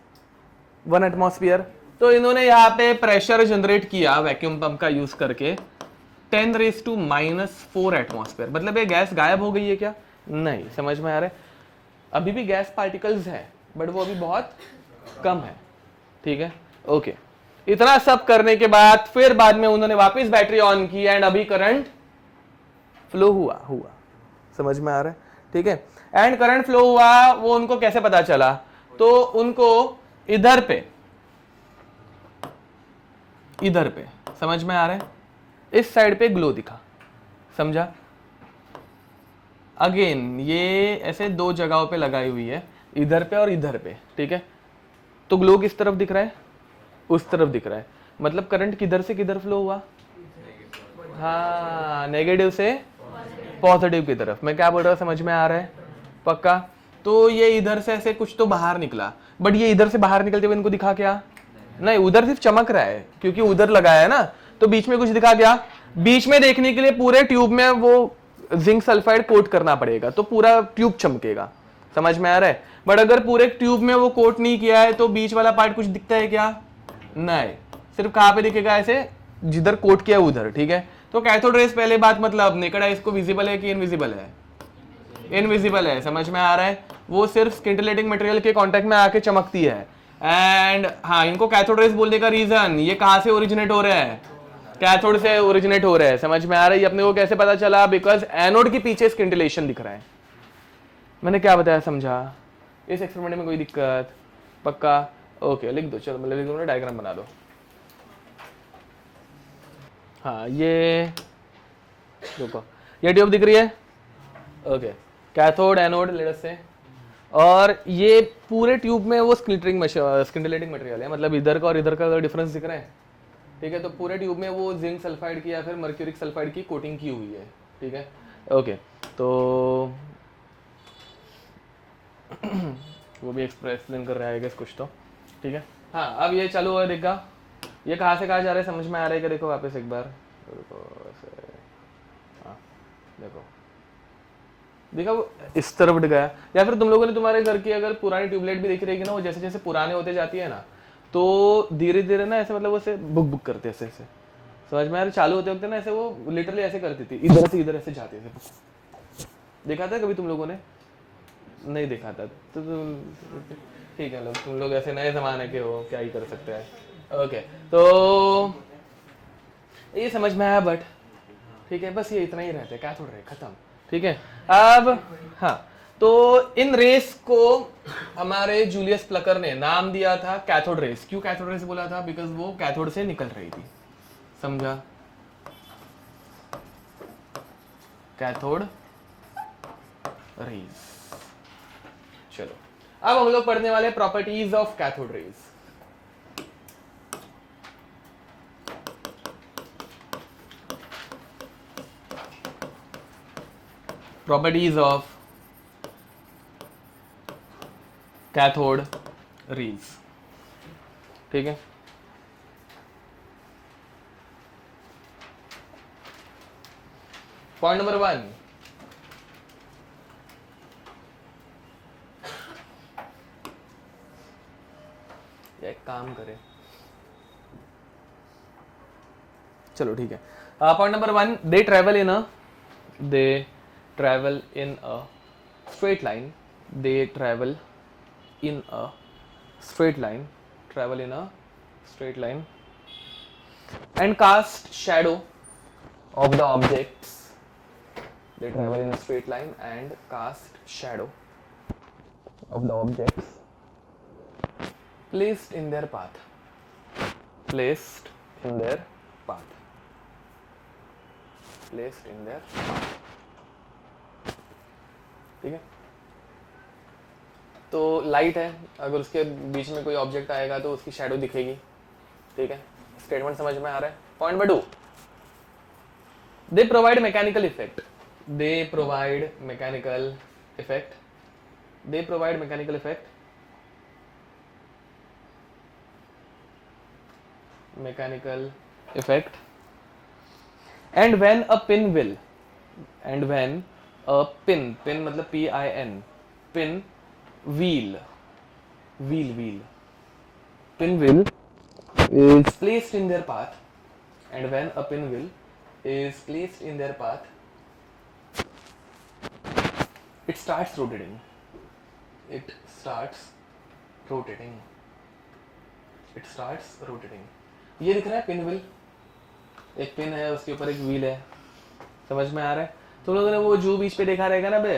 1 एटमॉस्फेयर। तो इन्होंने यहाँ पे प्रेशर जनरेट किया वैक्यूम पंप का यूज करके 10⁻⁻⁴ एटमॉस्फेयर। मतलब ये गैस गायब हो गई है क्या? नहीं। समझ में आ रहा है? अभी भी गैस पार्टिकल्स हैं बट वो अभी बहुत कम है, ठीक है। ओके, इतना सब करने के बाद फिर बाद में उन्होंने वापस बैटरी ऑन की एंड अभी करंट फ्लो हुआ। समझ में आ रहा है, ठीक है। एंड करंट फ्लो हुआ, वो उनको कैसे पता चला, तो उनको इधर पे समझ में आ रहा है, इस साइड पे ग्लो दिखा, समझा। अगेन ये ऐसे दो जगहों पे लगाई हुई है, इधर पे और इधर पे, ठीक है। तो ग्लो किस तरफ दिख रहा है, उस तरफ दिख रहा है, मतलब करंट किधर से किधर फ्लो हुआ, हाँ नेगेटिव से पॉजिटिव की तरफ। मैं क्या बोल रहा हूँ समझ में आ रहा है, पक्का। तो ये इधर से ऐसे कुछ तो बाहर निकला, बट ये इधर से बाहर निकलते हुए इनको दिखा क्या, नहीं उधर सिर्फ चमक रहा है क्योंकि उधर लगाया है ना, तो बीच में कुछ दिखा क्या। बीच में देखने के लिए पूरे ट्यूब में वो जिंक सल्फाइड कोट करना पड़ेगा तो पूरा ट्यूब चमकेगा, समझ में आ रहा है। बट अगर पूरे ट्यूब में वो कोट नहीं किया है तो बीच वाला पार्ट कुछ दिखता है क्या, नहीं, सिर्फ कहां पे दिखेगा, ऐसे जिधर कोट किया उधर, ठीक है। तो कैथोड रेस पहले बात मतलब नेकेड आई इसको विजिबल है कि इनविजिबल है, इनविजिबल है, समझ में आ रहा है। वो सिर्फ स्किंटिलेटिंग मटेरियल के कांटेक्ट में आके चमकती है। एंड हाँ, इनको कैथोड रेस बोलने का रीजन ये कहां से ओरिजिनेट हो रहा है, कैथोड से ओरिजिनेट हो रहा है, समझ में आ रहा है। ये अपने को कैसे पता चला, बिकॉज एनोड के पीछे स्किंटिलेशन दिख रहा है। मैंने क्या बताया, समझा। इस एक्सपेरिमेंट में कोई दिक्कत, पक्का। ओके लिख दो, चलो मतलब लिख दो ना, डायग्राम बना दो। हाँ ये देखो, ये ट्यूब दिख रही है, okay, cathode anode let's say, और ये पूरे ट्यूब में वो स्किंटिलेटिंग मटेरियल है, मतलब इधर का और इधर का डिफरेंस दिख रहा है, ठीक है। तो पूरे ट्यूब में वो जिंक सल्फाइड की या फिर मर्क्यूरिक सल्फाइड की कोटिंग की हुई है, ठीक है। ओके, तो वो भी एक्सप्लेन कर रहा है कुछ तो, ठीक है। हाँ अब ये चालू हुआ, देखा ये कहाँ से कहाँ जा रहा है, समझ में आ रहा है क्या, देखो वापस एक बार, हाँ देखो, देखा वो इस तरफ गया। या फिर तुम लोगों ने तुम्हारे घर की अगर पुरानी ट्यूबलाइट भी देखी रहेगी ना, वो जैसे जैसे पुराने होते जाती है ना, तो धीरे धीरे ना ऐसे मतलब वो ऐसे बुक बुक करते ऐसे ऐसे, समझ में आ रहा है। चालू होते वक्त ना ऐसे वो लिटरली ऐसे करती थी, इधर से इधर ऐसे जाती थी। देखा था कभी तुम लोगों ने, नहीं देखा था तो ठीक है, लोग तुम लोग ऐसे नए जमाने के हो, क्या ही कर सकते हैं। ओके, तो ये समझ में आया, बट ठीक है, बस ये इतना ही रहता है, कैथोड रे खत्म, ठीक है। अब हाँ, तो इन रेस को हमारे जूलियस प्लकर ने नाम दिया था कैथोड रेस। क्यों कैथोड रेस बोला था, बिकॉज वो कैथोड से निकल रही थी, समझा। Cathode rays. चलो अब हम लोग पढ़ने वाले properties of cathode rays. Properties of cathode rays, ठीक है। पॉइंट नंबर 1, एक काम करे, चलो ठीक है। Point number 1, they travel in a straight line, they travel in a straight line, and cast shadow of the objects. They travel in a straight line and cast shadow of the objects placed in their path. ठीक है। तो light है, अगर उसके बीच में कोई object आएगा तो उसकी शैडो दिखेगी, ठीक है। स्टेटमेंट समझ में आ रहा है। Point number 2, they provide mechanical effect. And when a pin मतलब PIN, wheel is placed in their path, and when a pinwheel is placed in their path, it starts rotating. it starts rotating. It starts rotating. ये दिख रहा है pin wheel, एक pin है उसके ऊपर एक व्हील है, समझ में आ रहा है? तो लोगों ने वो जो बीच पे देखा रहेगा ना बे,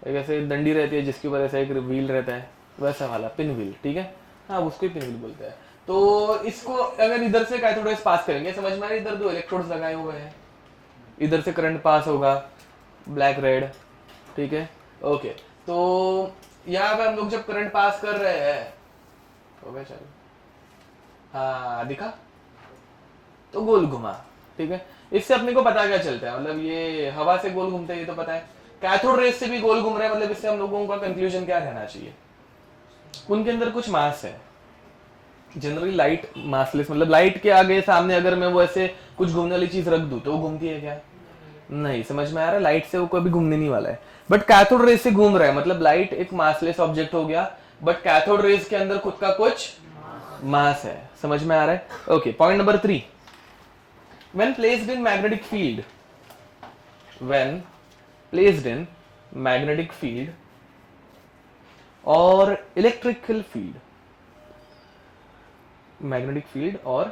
एक ऐसे डंडी रहती है जिसके ऊपर ऐसा एक व्हील रहता है, वैसा वाला पिन व्हील, ठीक है? हाँ, उसको ही पिन व्हील बोलते हैं। तो इसको अगर इधर से कैथोड रेज पास करेंगे, समझ में आ रहा है? इधर दो इलेक्ट्रोड्स लगाए हुए हैं, इधर से करंट पास होगा, ब्लैक रेड, ठीक है? ओके, तो यहाँ पे हम लोग जब करंट पास कर रहे हैं, हो गया चलो, हाँ दिखा, तो गोल घुमा, ठीक है? इससे अपने को पता क्या चलता है, मतलब ये हवा से गोल घूमते हैं ये तो पता है, कैथोड रेज से भी गोल घूम रहा है, मतलब इससे हम लोगों का कंक्लूजन क्या रहना चाहिए? उनके अंदर कुछ मास है। जनरली लाइट मासलेस, मतलब लाइट के आगे सामने अगर मैं वो ऐसे कुछ घूमने वाली चीज रख दूं तो वो घूमती है क्या? नहीं, समझ में आ रहा है? लाइट से वो कभी घूमने नहीं वाला है, बट कैथोड रेज से घूम रहा है, मतलब लाइट एक मासलेस ऑब्जेक्ट हो गया, बट कैथोड रेज के अंदर खुद का कुछ मास है, समझ में आ रहा है? Okay, point number 3, when placed in magnetic field, when placed in magnetic field or electrical field, magnetic field or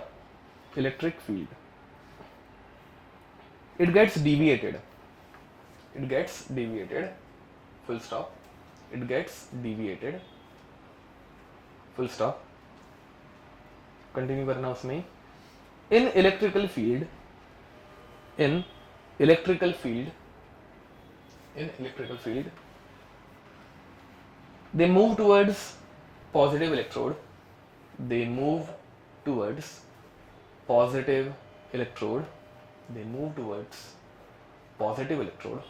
electric field, it gets deviated, full stop, it gets deviated, full stop, continue करना उसमें। in electrical field they move towards positive electrode, they move towards positive electrode,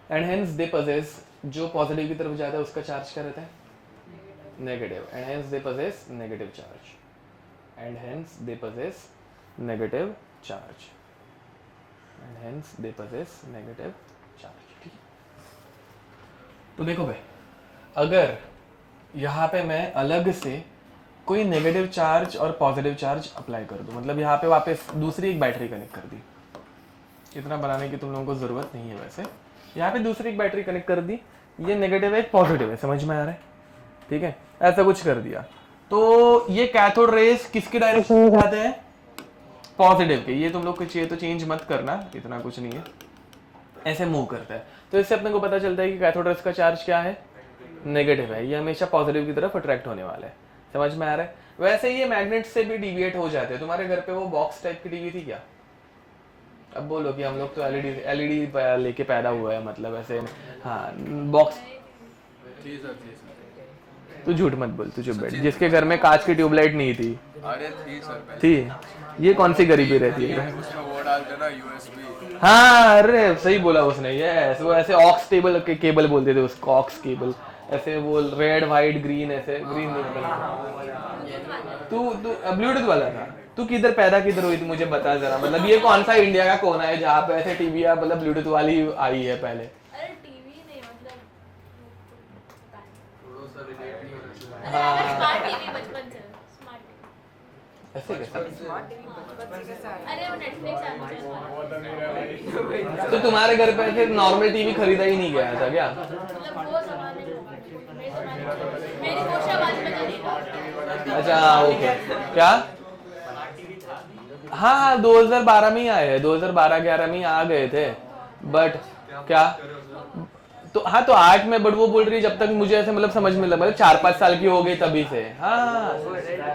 and hence they possess, जो positive की तरफ जाता है उसका charge क्या रहता है? Negative, and hence they possess negative charge, ठीक है? तो देखो भाई, अगर यहाँ पे मैं अलग से कोई नेगेटिव चार्ज और पॉजिटिव चार्ज अप्लाई कर दूं, मतलब यहाँ पे वापस दूसरी एक बैटरी कनेक्ट कर दी, इतना बनाने की तुम लोगों को जरूरत नहीं है वैसे, यहाँ पे दूसरी एक बैटरी कनेक्ट कर दी, ये नेगेटिव है, पॉजिटिव है, समझ में आ रहा है? ठीक है, ऐसा कुछ कर दिया, तो ये कैथोड रेज किसके डायरेक्शन में जाते हैं? पॉजिटिव के। ये तुम लोग कुछ ये तो चेंज मत करना, इतना कुछ नहीं है, ऐसे मूव करता है। तो इससे अपने को पता चलता है कि कैथोड रेज का चार्ज क्या है? नेगेटिव है, ये हमेशा पॉजिटिव की तरफ अट्रैक्ट होने वाला है, समझ में आ रहा है? वैसे ये मैग्नेट से भी डिविएट हो जाते हैं। तुम्हारे घर पे वो बॉक्स टाइप की टीवी थी क्या? अब बोलो कि हम लोग तो एलईडी लेके पैदा हुआ है, मतलब ऐसे, हाँ बॉक्स। तू झूठ मत बोल, तू चुप बैठ। जिसके घर में कांच की ट्यूबलाइट नहीं थी? अरे थी सर, थी। ये कौन सी गरीबी रहती है? उसमें वो डालते ना यूएसबी। हाँ, अरे सही बोला उसने, ये वो ऐसे ऑक्स टेबल के केबल बोलते थे उसको, ऑक्स केबल, ऐसे वो रेड व्हाइट ग्रीन, ऐसे ग्रीन नहीं तू ब्लूटूथ वाला था। तू किधर पैदा किधर हुई थी मुझे बता जरा, मतलब ये कौन सा इंडिया का कोना है जहाँ पे ऐसे टीवी मतलब ब्लूटूथ वाली आई है पहले? अरे टीवी नहीं, मतलब हाँ। स्मार्ट टीवी बचपन से, स्मार्ट ऐसे कैसा? अरे वो नेटफ्लिक्स आना, तो तुम्हारे घर पे ऐसे नॉर्मल टीवी खरीदा ही नहीं गया था क्या? मतलब वो जमाने में मेरी कोशा आवाज बजा रही है। अच्छा ओके, क्या? हाँ 2012 में ही आए हैं, 2012-11 में ही आ गए थे, बट क्या तो हाँ तो 8 में, बट वो बोल रही है जब तक मुझे ऐसे मतलब समझ में लगा, मतलब 4-5 साल की हो गई तभी से। हाँ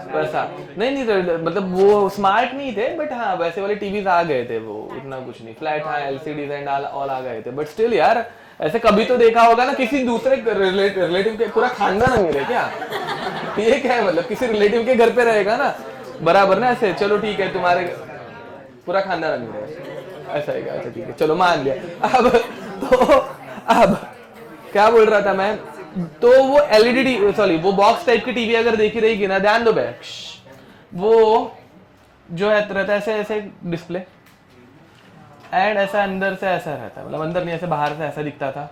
वैसा नहीं मतलब वो स्मार्ट नहीं थे, बट हाँ वैसे वाले टीवीज आ गए थे, वो इतना कुछ नहीं, फ्लैट हाँ एलसीडीज एंड ऑल आ गए थे, बट स्टिल यार ऐसे कभी तो देखा होगा ना किसी दूसरे रिलेटिव के, पूरा खानदान है मेरे क्या? ये क्या है, मतलब किसी रिलेटिव के घर पे रहेगा ना बराबर ना ऐसे, चलो ठीक है तुम्हारे पूरा खानदान अमीर है, ऐसा है क्या? अच्छा ठीक है चलो मान लिया। अब क्या बोल रहा था मैं, तो वो एलईडी सॉरी वो बॉक्स टाइप की टीवी अगर देखी रहेगी ना, ध्यान दो बैक, वो जो है रहता है ऐसे ऐसे डिस्प्ले, एंड ऐसा अंदर से ऐसा रहता है, मतलब अंदर नहीं ऐसे बाहर से ऐसा दिखता था।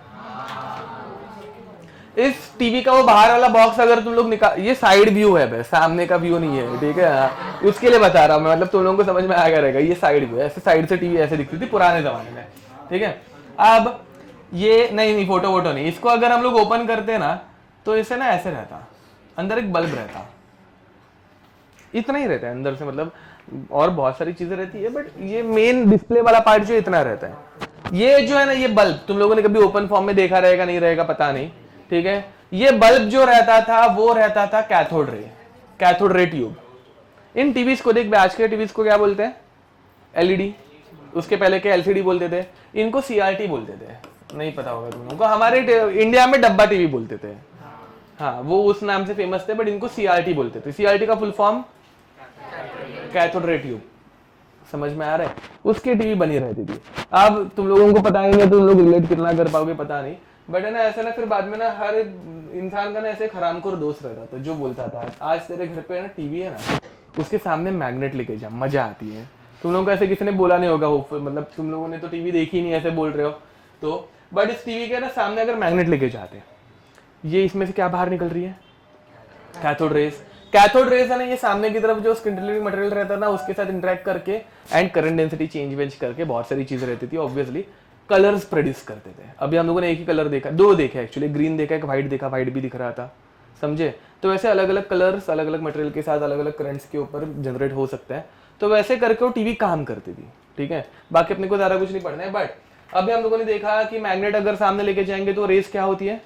इस टीवी का वो बाहर वाला बॉक्स अगर तुम लोग निकाल, ये साइड व्यू है बे, सामने का व्यू नहीं है, ठीक है? उसके लिए बता रहा हूँ मैं, मतलब तुम लोगों को समझ में आ गया रहेगा, ये साइड व्यू है, ऐसे साइड से टीवी ऐसे दिखती थी पुराने जमाने में, ठीक है? अब ये नहीं फोटो वोटो नहीं, इसको अगर हम लोग ओपन करते ना तो इसे ना ऐसे रहता, अंदर एक बल्ब रहता, इतना ही रहता है अंदर से, मतलब और बहुत सारी चीजें रहती है बट ये मेन डिस्प्ले वाला पार्ट जो इतना रहता है। ये जो है ना ये बल्ब तुम लोगों ने कभी ओपन फॉर्म में देखा रहेगा नहीं रहेगा पता नहीं, ठीक है। ये बल्ब जो रहता था वो रहता था कैथोड रे ट्यूब। इन टीवीज को देख, आज के टीवीज को क्या बोलते हैं, एलईडी, उसके पहले के एलसीडी बोलते थे, इनको सीआरटी बोलते थे, नहीं पता होगा तुम लोगों को। हमारे इंडिया में डब्बा टीवी बोलते थे, हाँ वो उस नाम से फेमस थे, बट इनको सीआरटी बोलते थे। सीआरटी का full form cathode ray tube, समझ में आ रहा है, उसकी टीवी बनी रहती थी। अब तुम लोगों को पता ही नहीं, तुम लोग रिलेट कितना कर पाओगे पता नहीं, बट है ना ऐसा ना, फिर बाद में ना हर इंसान का ना ऐसे हरामखोर दोस्त रहता था जो बोलता था आज तेरे घर पे ना टीवी है ना, उसके सामने मैग्नेट लेके जा, मजा आती है। तुम लोगों को ऐसे किसी ने बोला नहीं होगा, मतलब तुम लोगों ने तो टीवी देखी नहीं, ऐसे बोल रहे हो तो, बट इस टीवी के ना सामने अगर मैग्नेट लेके जाते, ये इसमें से क्या बाहर निकल रही है, कैथोड रेज। कैथोड रेज है ना, ये सामने की तरफ जो स्किंटलिंग मटेरियल रहता है ना उसके साथ इंटरेक्ट करके एंड करंट डेंसिटी चेंज करके बहुत सारी चीजें रहती थी, ऑब्वियसली कलर्स प्रोड्यूस करते थे। अभी हम लोगों ने एक ही कलर देखा, दो देखे एक्चुअली, ग्रीन देखा, एक व्हाइट देखा, व्हाइट भी दिख रहा था, समझे। तो वैसे अलग अलग कलर्स अलग अलग मटेरियल के साथ अलग अलग करंट्स के ऊपर जनरेट हो सकता है, तो वैसे करके वो टीवी काम करती थी, ठीक है। बाकी अपने को ज्यादा कुछ नहीं पढ़ना है, बट अभी हम लोगों ने देखा कि मैग्नेट अगर सामने लेके जाएंगे तो रेस क्या होती है,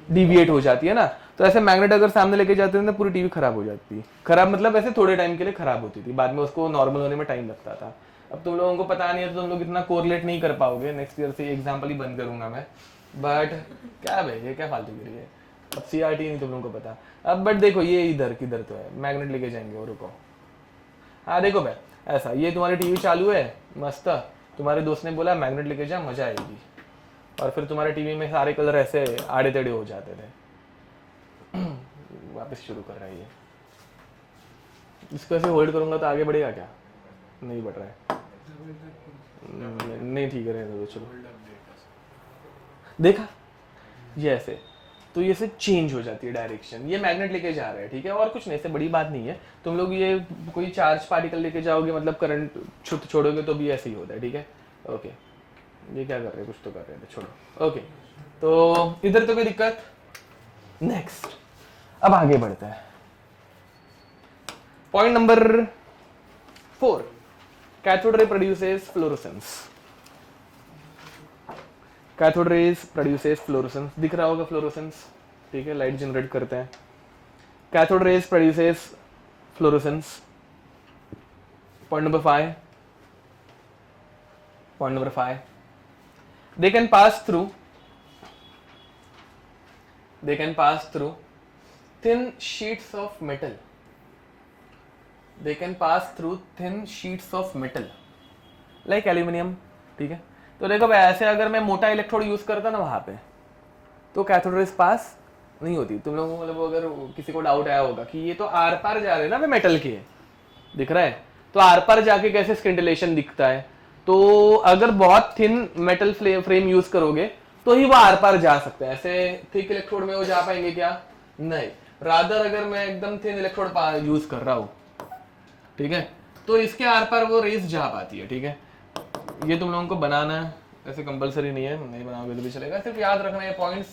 डिविएट हो जाती है ना। तो ऐसे मैग्नेट अगर सामने लेके जाते थे ना पूरी टीवी खराब हो जाती है, खराब मतलब ऐसे थोड़े टाइम के लिए खराब होती थी, बाद में उसको नॉर्मल होने में टाइम लगता था। अब तुम लोगों को पता नहीं है तो तुम लोग इतना कोरिलेट नहीं कर पाओगे, नेक्स्ट ईयर से एग्जाम्पल ही बंद करूंगा मैं, बट क्या भाई ये क्या फालतू गिरी है, अब सीआरटी नहीं तुम लोगों को पता। अब बट देखो ये इधर किधर तो है, मैग्नेट लेके जाएंगे और रुको, हाँ देखो भाई ऐसा, ये तुम्हारी टीवी चालू है मस्त, तुम्हारे दोस्त ने बोला मैग्नेट लेके जा मजा आएगी, और फिर तुम्हारे टीवी में सारे कलर ऐसे आड़े टेढ़े हो जाते थे। वापस शुरू कर रहा है ये, इसको ऐसे होल्ड करूंगा तो आगे बढ़ेगा क्या, नहीं बढ़ रहा है, नहीं ठीक है रहने दो, चलो देखा ये ऐसे, तो ये से चेंज हो जाती है डायरेक्शन, ये मैग्नेट लेके जा रहा है, ठीक है। और कुछ नहीं, ऐसे बड़ी बात नहीं है, तुम लोग ये कोई चार्ज पार्टिकल लेके जाओगे मतलब करंट छोड़ोगे तो भी ऐसे ही होता है, ठीक है। ओके ये क्या कर रहे हैं, कुछ तो कर रहे थे, छोड़ो। ओके तो इधर तो कोई दिक्कत, नेक्स्ट अब आगे बढ़ते हैं। Point number 4, cathode ray produces fluorescence. Cathode rays produces fluorescence, दिख रहा होगा फ्लोरोसेंस, ठीक है, लाइट जनरेट करते हैं। Cathode rays produces fluorescence. Point number 5, they can pass through thin sheets of metal, like aluminium, ठीक है। तो देखो भाई ऐसे अगर मैं मोटा इलेक्ट्रोड यूज करता ना वहां पे तो कैथोड रेज पास नहीं होती। तुम लोगों को मतलब अगर किसी को डाउट आया होगा कि ये तो आर पार जा रहे हैं ना, वे मेटल के दिख रहा है, तो आर पार जाके कैसे स्किंटिलेशन दिखता है, तो अगर बहुत थिन मेटल फ्रेम यूज करोगे तो ही वो आर पार जा सकता है, ऐसे थिक इलेक्ट्रोड में वो जा पाएंगे क्या, नहीं। रादर अगर मैं एकदम थिन इलेक्ट्रोड यूज कर रहा हूँ, ठीक है, तो इसके आर पार वो रेस जा पाती है, ठीक है। ये तुम लोगों को बनाना है, ऐसे कंपलसरी नहीं है, नहीं बनाओगे तो भी चलेगा, सिर्फ याद रखना है पॉइंट्स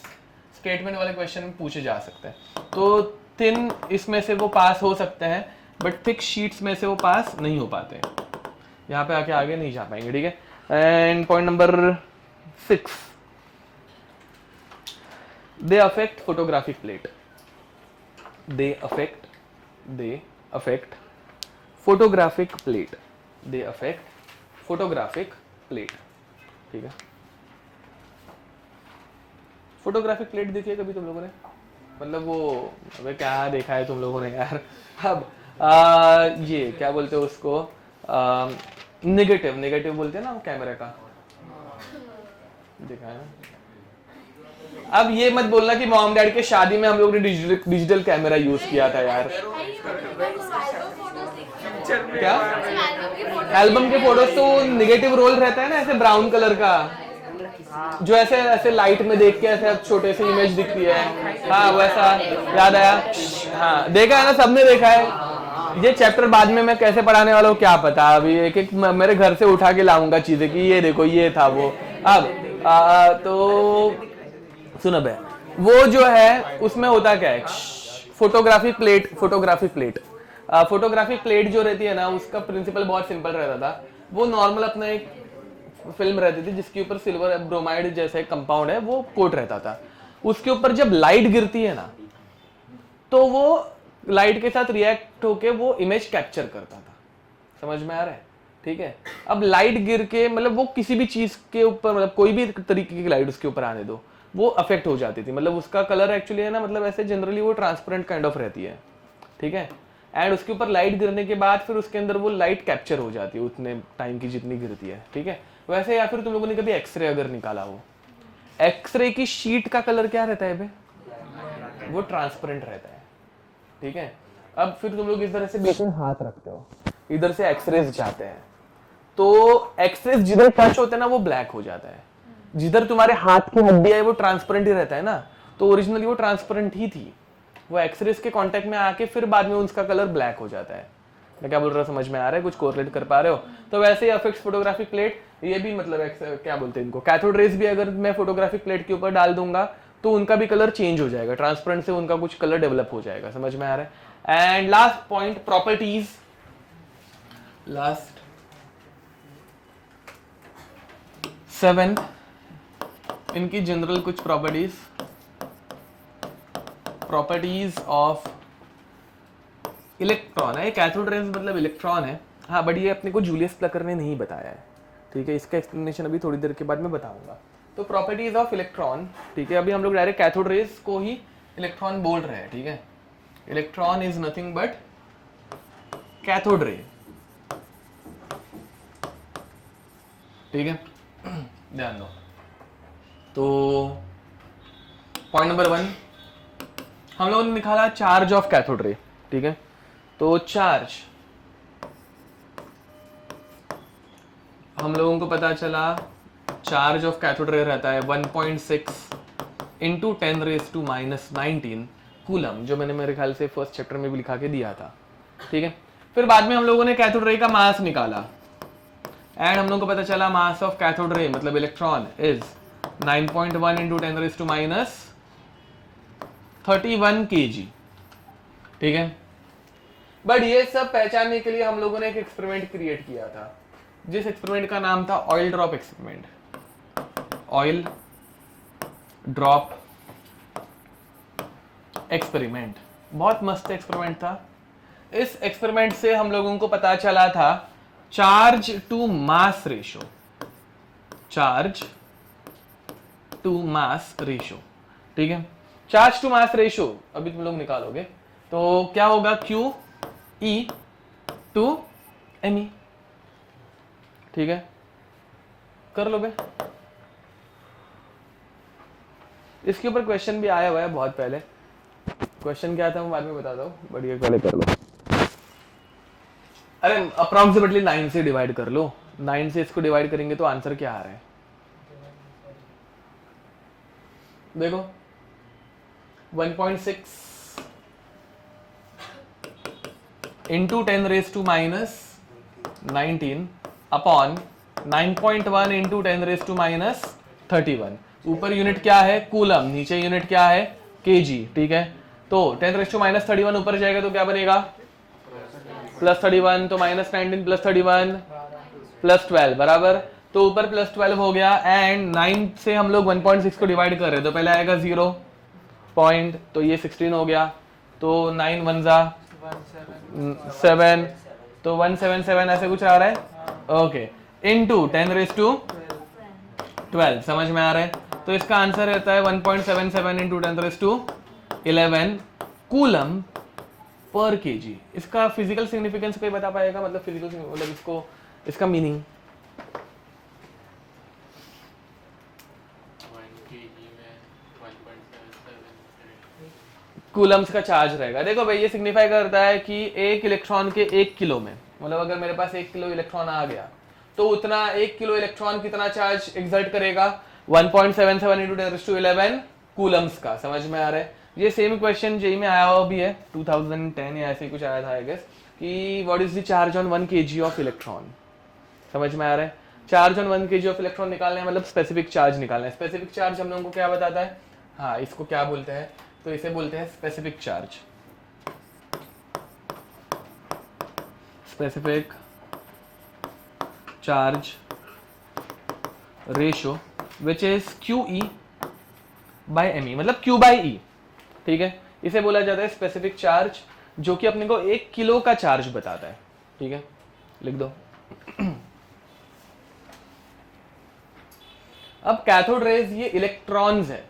स्टेटमेंट वाले क्वेश्चन में पूछे जा सकते हैं। तो थिन इसमें से वो पास हो सकते हैं बट थिक शीट्स में से वो पास नहीं हो पाते, यहाँ पे आके आगे नहीं जा पाएंगे, ठीक है। And point number 6, they affect photographic plate, they affect photographic plate, ठीक है। फोटोग्राफिक प्लेट देखिए कभी तुम लोगों ने, मतलब वो अबे क्या देखा है तुम लोगों ने यार। अब ये क्या बोलते हैं उसको, नेगेटिव बोलते हैं ना कैमरे का, देखा है ना। अब ये मत बोलना कि मॉम डैड के शादी में हम लोग ने डिजिटल कैमरा यूज किया था यार, क्या एल्बम के फोटोज तो नेगेटिव रोल रहता है ना, ऐसे ब्राउन कलर का, जो ऐसे ऐसे लाइट में देख के ऐसे छोटे से इमेज दिखती है, हाँ वैसा याद आया, हाँ देखा है ना, सबने देखा है। ये चैप्टर बाद में मैं कैसे पढ़ाने वाला हूँ क्या पता, अभी एक एक मेरे घर से उठा के लाऊंगा चीजें कि ये देखो ये था वो। अब तो सुनो बे, वो जो है उसमें होता क्या है, फोटोग्राफिक प्लेट जो रहती है ना, उसका प्रिंसिपल बहुत सिंपल रहता था। वो नॉर्मल अपना एक फिल्म रहती थी जिसके ऊपर सिल्वर ब्रोमाइड जैसे कंपाउंड है वो कोट रहता था। उसके ऊपर जब लाइट गिरती है ना, तो वो लाइट के साथ रिएक्ट होके वो इमेज कैप्चर करता था। समझ में आ रहा है? ठीक है। अब लाइट गिर के मतलब वो किसी भी चीज के ऊपर, मतलब कोई भी तरीके की लाइट उसके ऊपर आने दो, वो अफेक्ट हो जाती थी। मतलब उसका कलर एक्चुअली है ना, मतलब ऐसे जनरली वो ट्रांसपेरेंट काइंड ऑफ रहती है। ठीक है। एंड उसके ऊपर लाइट गिरने के बाद फिर उसके अंदर वो लाइट कैप्चर हो जाती है उतने टाइम की जितनी गिरती है। ठीक है। वैसे या फिर तुम लोगों ने कभी एक्सरे अगर निकाला हो, एक्सरे की शीट का कलर क्या रहता है बे? वो ट्रांसपेरेंट रहता है। ठीक है। अब फिर तुम लोग इस तरह से बीच में हाथ रखते हो, इधर से एक्सरेज जाते हैं, तो एक्सरेज जिधर टच होते हैं ना वो ब्लैक हो जाता है। जिधर तुम्हारे हाथ की हड्डी है वो ट्रांसपेरेंट ही रहता है ना, तो ओरिजिनली वो ट्रांसपेरेंट ही थी। वो एक्सरेज के कांटेक्ट में आके फिर बाद में उसका कलर ब्लैक हो जाता है। मैं क्या बोल रहा हूँ समझ में आ रहा है? कुछ कोरिलेट कर पा रहे हो? तो वैसे ही अफेक्ट्स फोटोग्राफिक प्लेट, ये भी मतलब क्या बोलते हैं इनको, कैथोड रेज भी अगर मैं फोटोग्राफिक प्लेट के ऊपर डाल दूंगा तो उनका भी कलर चेंज हो जाएगा, ट्रांसपेरेंट से उनका कुछ कलर डेवलप हो जाएगा। समझ में आ रहा है? And last point, properties. Last 7 इनकी जनरल कुछ प्रॉपर्टीज ऑफ इलेक्ट्रॉन है। कैथोड रेज मतलब इलेक्ट्रॉन है। हाँ, बट ये अपने को जूलियस प्लकर ने नहीं बताया है। ठीक है। इसका एक्सप्लेनेशन अभी थोड़ी देर के बाद मैं बताऊंगा। तो प्रॉपर्टीज ऑफ इलेक्ट्रॉन, ठीक है। अभी हम लोग डायरेक्ट कैथोड रेज को ही इलेक्ट्रॉन बोल रहे हैं। ठीक है। Electron is nothing but cathode ray. ठीक है। ध्यान दो। तो पॉइंट नंबर 1 हम लोगों ने निकाला चार्ज ऑफ कैथोड रे। ठीक है। तो चार्ज हम लोगों को पता चला, चार्ज ऑफ कैथोड रे रहता है 1.6 इंटू 10⁻⁻19 कूलम, जो मैंने मेरे ख्याल से फर्स्ट चैप्टर में भी लिखा के दिया था। ठीक है। फिर बाद में हम लोगों ने कैथोड रे का मास निकाला, एंड हम लोगों को पता चला मास ऑफ कैथोड रे मतलब इलेक्ट्रॉन इज 9.1 इंटू 10⁻31 kg। ठीक है। बट ये सब पहचानने के लिए हम लोगों ने एक एक्सपेरिमेंट क्रिएट किया था, जिस एक्सपेरिमेंट का नाम था oil drop experiment. Oil drop experiment बहुत मस्त एक्सपेरिमेंट था। इस एक्सपेरिमेंट से हम लोगों को पता चला था charge to mass ratio, charge to mass ratio. ठीक है। चार्ज टू मास रेशो अभी तुम लोग निकालोगे तो क्या होगा, Q E टू Me। ठीक है। कर लो बे। इसके ऊपर क्वेश्चन भी आया हुआ है बहुत पहले। क्वेश्चन क्या था मैं बाद में बताता हूँ, बढ़िया पहले कर लो। अरे अप्रोक्सीमेटली 9 से डिवाइड कर लो। 9 से इसको डिवाइड करेंगे तो आंसर क्या आ रहा है देखो, 1.6 इंटू 10⁻⁻19 अपॉन 9.1 इंटू 10⁻31। ऊपर यूनिट क्या है, कूलम, नीचे यूनिट क्या है, केजी। ठीक है। तो 10⁻31 ऊपर जाएगा तो क्या बनेगा, +31, तो -19 +31 +12 बराबर। तो ऊपर +12 हो गया, एंड 9 से हम लोग 1.6 को डिवाइड कर रहे हैं तो पहले आएगा 0 पॉइंट, तो ये 16 हो गया। तो 9 1 जा 7, तो 177 ऐसे कुछ आ रहा है। ओके। इनटू 10⁻12 समझ में आ रहा है। तो इसका आंसर रहता है 1.77 इंटू 10⁻11 कूलम पर केजी। इसका फिजिकल सिग्निफिकेंस कोई बता पाएगा, मतलब फिजिकल मतलब इसको, इसका मीनिंग? कूलम्स का चार्ज रहेगा। देखो भाई, ये सिग्निफाई करता है कि एक इलेक्ट्रॉन के 1 किलो में, मतलब अगर मेरे पास 1 किलो इलेक्ट्रॉन आ गया तो उतना 1 किलो इलेक्ट्रॉन कितना चार्ज एक्सर्ट करेगा, 1.77 इंटू 10⁻11 कूलम्स का। समझ में आ रहा है? ये सेम क्वेश्चन जेई में आया हुआ भी है 2010 या ऐसे कुछ आया था आई गेस, कि what is the charge on 1 kg of electron. समझ में आ रहा है? Charge on 1 kg of electron निकालना है, मतलब स्पेसिफिक चार्ज निकालना है। स्पेसिफिक चार्ज हम लोगों को क्या बताता है? हाँ, इसको क्या बोलते हैं? तो इसे बोलते हैं specific charge, specific charge ratio which is QE by ME, मतलब Q बाई E, ठीक है। इसे बोला जाता है स्पेसिफिक चार्ज, जो कि अपने को 1 किलो का चार्ज बताता है, ठीक है। लिख दो। अब कैथोड रेज ये इलेक्ट्रॉन्स है,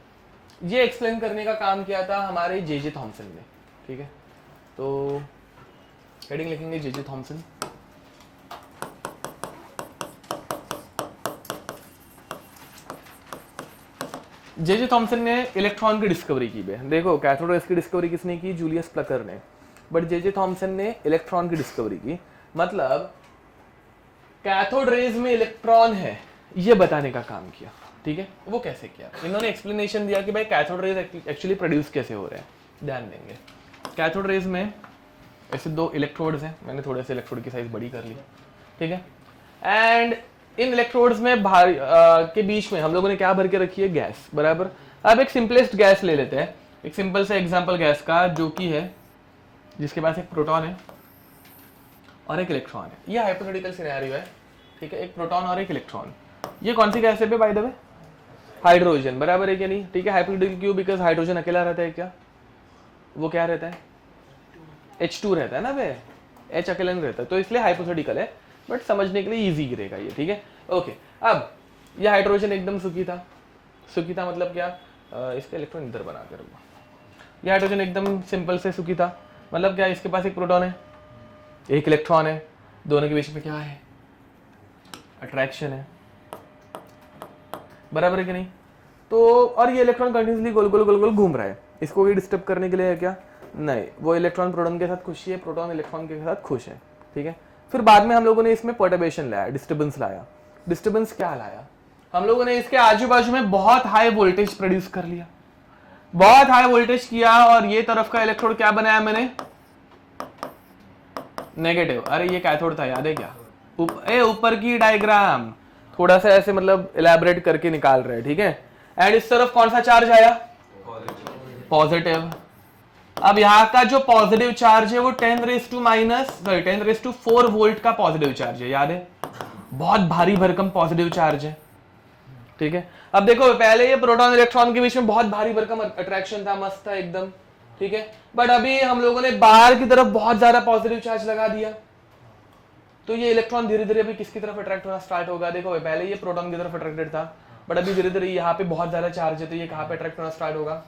ये एक्सप्लेन करने का काम किया था हमारे जे थॉमसन ने, ठीक है। तो हेडिंग लिखेंगे जे थॉमसन। जे थॉमसन ने इलेक्ट्रॉन की डिस्कवरी की है। देखो, कैथोड रेज की डिस्कवरी किसने की? जूलियस प्लकर ने। बट जे थॉमसन ने इलेक्ट्रॉन की डिस्कवरी की, मतलब कैथोड रेज में इलेक्ट्रॉन है ये बताने का काम किया, ठीक है। वो कैसे किया? इन्होंने एक्सप्लेनेशन दिया कि भाई कैथोड रेज एक्चुअली प्रोड्यूस कैसे हो रहे हैं। ध्यान देंगे, कैथोड रेज में ऐसे 2 इलेक्ट्रोड्स हैं, मैंने थोड़े से इलेक्ट्रोड की साइज बड़ी कर ली, ठीक है। एंड इन इलेक्ट्रोड्स में के बीच में हम लोगों ने क्या भर के रखी है? गैस, बराबर। अब एक सिंपलेस्ट गैस ले लेते हैं, एक सिंपल सा एग्जांपल गैस का, जो कि है जिसके पास एक प्रोटॉन है और एक इलेक्ट्रॉन है। ये हाइपोथेटिकल सिनेरियो है, ठीक है। एक प्रोटॉन और एक इलेक्ट्रॉन। ये कौन सी गैस है बाय द वे? हाइड्रोजन, बराबर है क्या नहीं? ठीक है। हाइपोथेटिकल क्यों? बिकॉज हाइड्रोजन अकेला रहता है क्या? वो क्या रहता है? H2 रहता है ना बे, H अकेला नहीं रहता, तो इसलिए हाइपोथेटिकल है, बट समझने के लिए इजी गिरेगा ये, ठीक है। ओके, अब ये हाइड्रोजन एकदम सुखी था। सुखी था मतलब क्या? इसका इलेक्ट्रॉन इधर बना कर, ये हाइड्रोजन एकदम सिंपल से सुखी था, मतलब क्या? इसके पास एक प्रोटॉन है, एक इलेक्ट्रॉन है, दोनों के बीच में क्या है? अट्रैक्शन है, बराबर है कि नहीं? तो और ये इलेक्ट्रॉन कंटिन्यूसली गोल गोल गोल गोल घूम रहा है, इसको कोई डिस्टर्ब करने के लिए है क्या? नहीं। वो इलेक्ट्रॉन प्रोटॉन के साथ खुश है, प्रोटॉन इलेक्ट्रॉन के साथ खुश है, ठीक है। फिर बाद में हम लोगों ने इसमें पर्टर्बेशन लाया, डिस्टर्बेंस लाया। डिस्टर्बेंस क्या लाया? हम लोगों ने इसके आजू बाजू में बहुत हाई वोल्टेज प्रोड्यूस कर लिया, बहुत हाई वोल्टेज किया, और ये तरफ का इलेक्ट्रोड क्या बनाया मैंने? नेगेटिव। अरे ये कैथोड था, याद है क्या? ऊपर की डायग्राम थोड़ा सा ऐसे मतलब इलैबोरेट करके निकाल रहे हैं, ठीक है। एंड इस तरफ कौन सा चार्ज आया? पॉजिटिव। अब यहाँ का जो पॉजिटिव चार्ज है वो 10⁻⁴ वोल्ट का पॉजिटिव चार्ज है, याद है? बहुत भारी भरकम पॉजिटिव चार्ज है, ठीक है। अब देखो, पहले ये प्रोटॉन इलेक्ट्रॉन के बीच में बहुत भारी भरकम अट्रैक्शन था, मस्त था एकदम, ठीक है। बट अभी हम लोगों ने बाहर की तरफ बहुत ज्यादा पॉजिटिव चार्ज लगा दिया, तो ये इलेक्ट्रॉन धीरे धीरे अभी किसकी तरफ अट्रैक्ट होना स्टार्ट होगा? देखो, पहले ये प्रोटॉन की तरफ अट्रैक्टेड था, बट अभी धीरे धीरे यहाँ पे बहुत ज्यादा चार्ज है, तो ये कहाँ पे अट्रैक्ट होना स्टार्ट होगा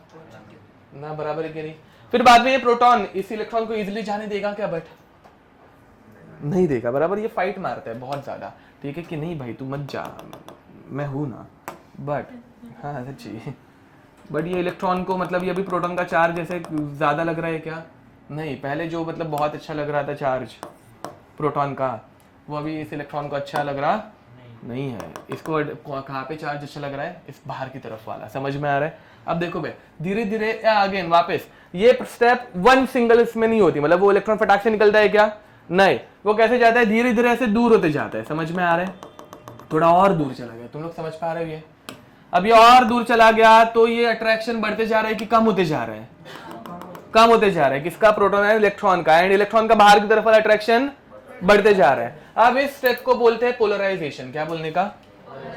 ना? बराबर है कि नहीं? फिर बाद में ये प्रोटॉन इस इलेक्ट्रॉन को इजीली जाने देगा क्या? बट नहीं देगा, बराबर। ये फाइट मारता है बहुत ज्यादा, ठीक है, कि नहीं भाई तू मत जा, मैं हूं ना। बट हाँ सच्ची, बट ये इलेक्ट्रॉन को मतलब ये अभी प्रोटॉन का चार्ज जैसे ज्यादा लग रहा है क्या? नहीं। पहले जो मतलब बहुत अच्छा लग रहा था चार्ज प्रोटॉन का, वो अभी इस इलेक्ट्रॉन को अच्छा लग रहा नहीं है। इसको कहाँ पे चार्ज अच्छा लग रहा है? इस बाहर की तरफ वाला। समझ में आ रहा है? अब देखो भाई, धीरे धीरे अगेन वापस ये स्टेप वन सिंगल इसमें नहीं होती, मतलब वो इलेक्ट्रॉन फटाक से निकलता है क्या? नहीं। वो कैसे जाता है? धीरे धीरे ऐसे दूर होते जाता है। समझ में आ रहा है? थोड़ा और दूर चला गया, तुम लोग समझ पा रहे हो? ये अब ये और दूर चला गया, तो ये अट्रैक्शन बढ़ते जा रहा है कि कम होते जा रहा है? कम होते जा रहा है। किसका? प्रोटॉन है, इलेक्ट्रॉन का। एंड इलेक्ट्रॉन का बाहर की तरफ वाला अट्रैक्शन बढ़ते जा रहा है। अब इस स्टेप को बोलते हैं पोलराइजेशन। क्या बोलने का?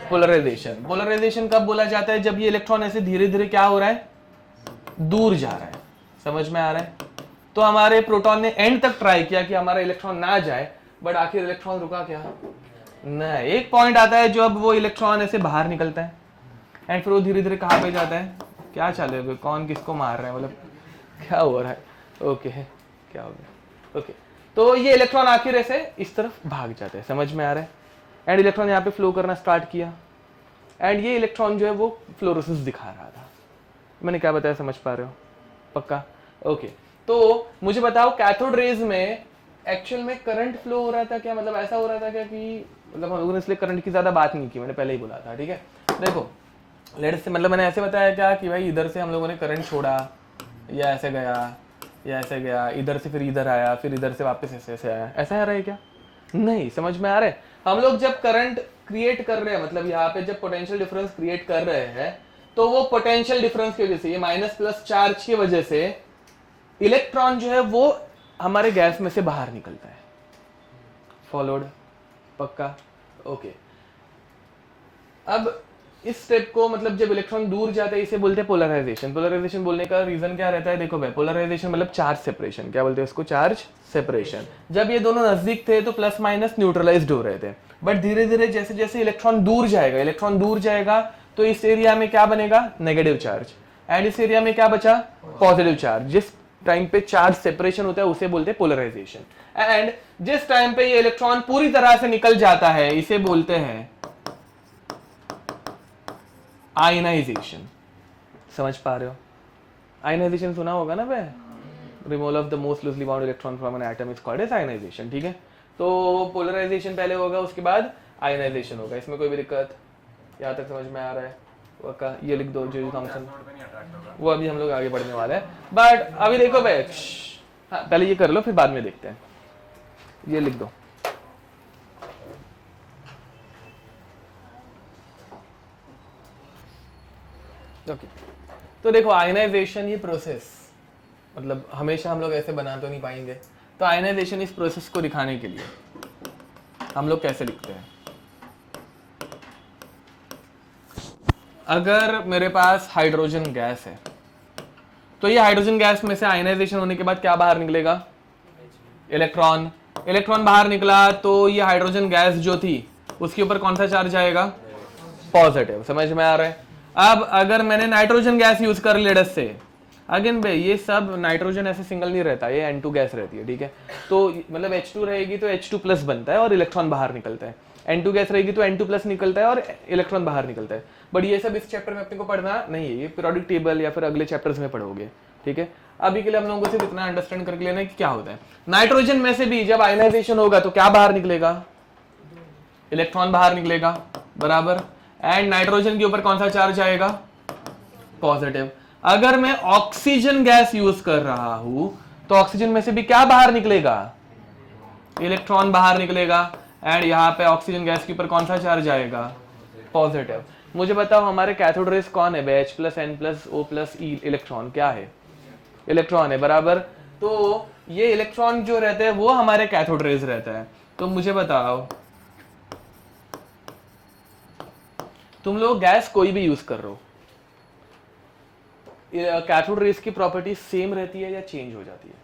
पोलराइजेशन। पोलराइजेशन कब बोला जाता है? जब ये इलेक्ट्रॉन ऐसे धीरे धीरे क्या हो रहा है? दूर जा रहा है। समझ में आ रहा है? तो हमारे प्रोटॉन ने एंड तक ट्राई किया कि हमारा इलेक्ट्रॉन ना जाए, बट आखिर इलेक्ट्रॉन रुका क्या? नहीं। एक पॉइंट आता है जब वो इलेक्ट्रॉन ऐसे बाहर निकलता है, एंड फिर वो धीरे धीरे कहाँ पे जाता है? क्या चलेगा? कौन किसको मार रहा है? मतलब क्या हो रहा है? ओके, क्या हो गया? ओके, तो ये इलेक्ट्रॉन आखिर ऐसे इस तरफ भाग जाते हैं। समझ में आ रहा है? एंड इलेक्ट्रॉन यहाँ पे फ्लो करना स्टार्ट किया, एंड ये इलेक्ट्रॉन जो है वो फ्लोरोसिस दिखा रहा था। मैंने क्या बताया? समझ पा रहे हो? पक्का? ओके, तो मुझे बताओ, कैथोड रेज में एक्चुअल में करंट फ्लो हो रहा था क्या? मतलब ऐसा हो रहा था क्या कि मतलब हम लोगों ने इसलिए करंट की ज्यादा बात नहीं की, मैंने पहले ही बोला था, ठीक है। देखो लेट्स से मतलब मैंने ऐसे बताया क्या कि भाई इधर से हम लोगों ने करंट छोड़ा, या ऐसे गया, या ऐसे गया, इधर से फिर इधर आया, फिर इधर से वापस ऐसे ऐसे आया, ऐसा आ रहा है क्या? नहीं। समझ में आ रहा है? हम लोग जब करंट क्रिएट कर रहे हैं, मतलब यहाँ पे जब पोटेंशियल डिफरेंस क्रिएट कर रहे हैं, तो वो पोटेंशियल डिफरेंस की वजह से, ये माइनस प्लस चार्ज की वजह से इलेक्ट्रॉन जो है वो हमारे गैस में से बाहर निकलता है। फॉलोड? पक्का? ओके। अब इस स्टेप को, मतलब जब इलेक्ट्रॉन दूर जाता है, इसे बोलते हैं पोलराइजेशन। पोलराइजेशन बोलने का रीजन क्या रहता है? देखो भाई, पोलराइजेशन मतलब चार्ज सेपरेशन। क्या बोलते हैं इसको? Charge separation. जब ये दोनों नजदीक थे तो प्लस माइनस न्यूट्रलाइज्ड हो रहे थे, बट धीरे धीरे जैसे जैसे इलेक्ट्रॉन दूर जाएगा तो इस एरिया में क्या बनेगा? Negative charge. एंड इस एरिया में क्या बचा? Positive charge. जिस टाइम पे चार्ज सेपरेशन होता है उसे बोलते हैं पोलराइजेशन। एंड जिस टाइम पे ये इलेक्ट्रॉन पूरी तरह से निकल जाता है, इसे बोलते हैं आयनाइजेशन। समझ पा रहे हो? आयनाइजेशन सुना होगा ना भाई? Removal of the most loosely bound electron from an atom is called as ionization. ठीक है, तो पोलराइजेशन पहले होगा, उसके बाद आयनाइजेशन होगा। इसमें कोई भी दिक्कत? यहाँ तक समझ में आ रहा है? का ये लिख दो जो थॉमसन, वो अभी हम लोग आगे बढ़ने वाले हैं। बट अभी देखो भाई, हाँ पहले ये कर लो, फिर बाद में देखते हैं। ये लिख दो। ओके, तो देखो आयनाइजेशन ये प्रोसेस, मतलब हमेशा हम लोग ऐसे बना तो नहीं पाएंगे, तो आयनाइजेशन इस प्रोसेस को दिखाने के लिए हम लोग कैसे लिखते हैं? अगर मेरे पास हाइड्रोजन गैस है, तो ये हाइड्रोजन गैस में से आयनाइजेशन होने के बाद क्या बाहर निकलेगा? इलेक्ट्रॉन। इलेक्ट्रॉन बाहर निकला तो ये हाइड्रोजन गैस जो थी उसके ऊपर कौन सा चार्ज आएगा? पॉजिटिव। समझ में आ रहा है? अब अगर मैंने नाइट्रोजन गैस यूज कर ली से, अगेन भाई ये सब नाइट्रोजन ऐसे सिंगल नहीं रहता, ये N2 गैस रहती है। ठीक है, तो मतलब H2 रहेगी तो H2 प्लस बनता है और इलेक्ट्रॉन बाहर निकलता है। N2 गैस रहेगी तो N2 प्लस निकलता है और इलेक्ट्रॉन बाहर निकलता है। बट ये सब इस चैप्टर में अपने को पढ़ना नहीं है, ये पीरियोडिक टेबल या फिर अगले चैप्टर्स में पढ़ोगे। ठीक है, अभी के लिए हम लोगों को सिर्फ इतना अंडरस्टैंड करके लेना है कि क्या होता है। नाइट्रोजन में से भी जब आयनाइजेशन होगा तो क्या बाहर निकलेगा? इलेक्ट्रॉन बाहर निकलेगा, बराबर। एंड नाइट्रोजन के ऊपर कौन सा चार्ज आएगा? पॉजिटिव। अगर मैं ऑक्सीजन गैस यूज कर रहा हूं तो ऑक्सीजन में से भी क्या बाहर निकलेगा? इलेक्ट्रॉन बाहर निकलेगा। एंड यहाँ पे ऑक्सीजन गैस के ऊपर कौन सा चार्ज आएगा? पॉजिटिव। मुझे बताओ हमारे कैथोड रेज कौन है? H plus N plus O plus E। Electron क्या है? इलेक्ट्रॉन है, बराबर। तो ये इलेक्ट्रॉन जो रहते हैं वो हमारे कैथोड रेज रहता है। तो मुझे बताओ, तुम लोग गैस कोई भी यूज कर रहे हो, कैथोड रेज की प्रॉपर्टी सेम रहती है या चेंज हो जाती है?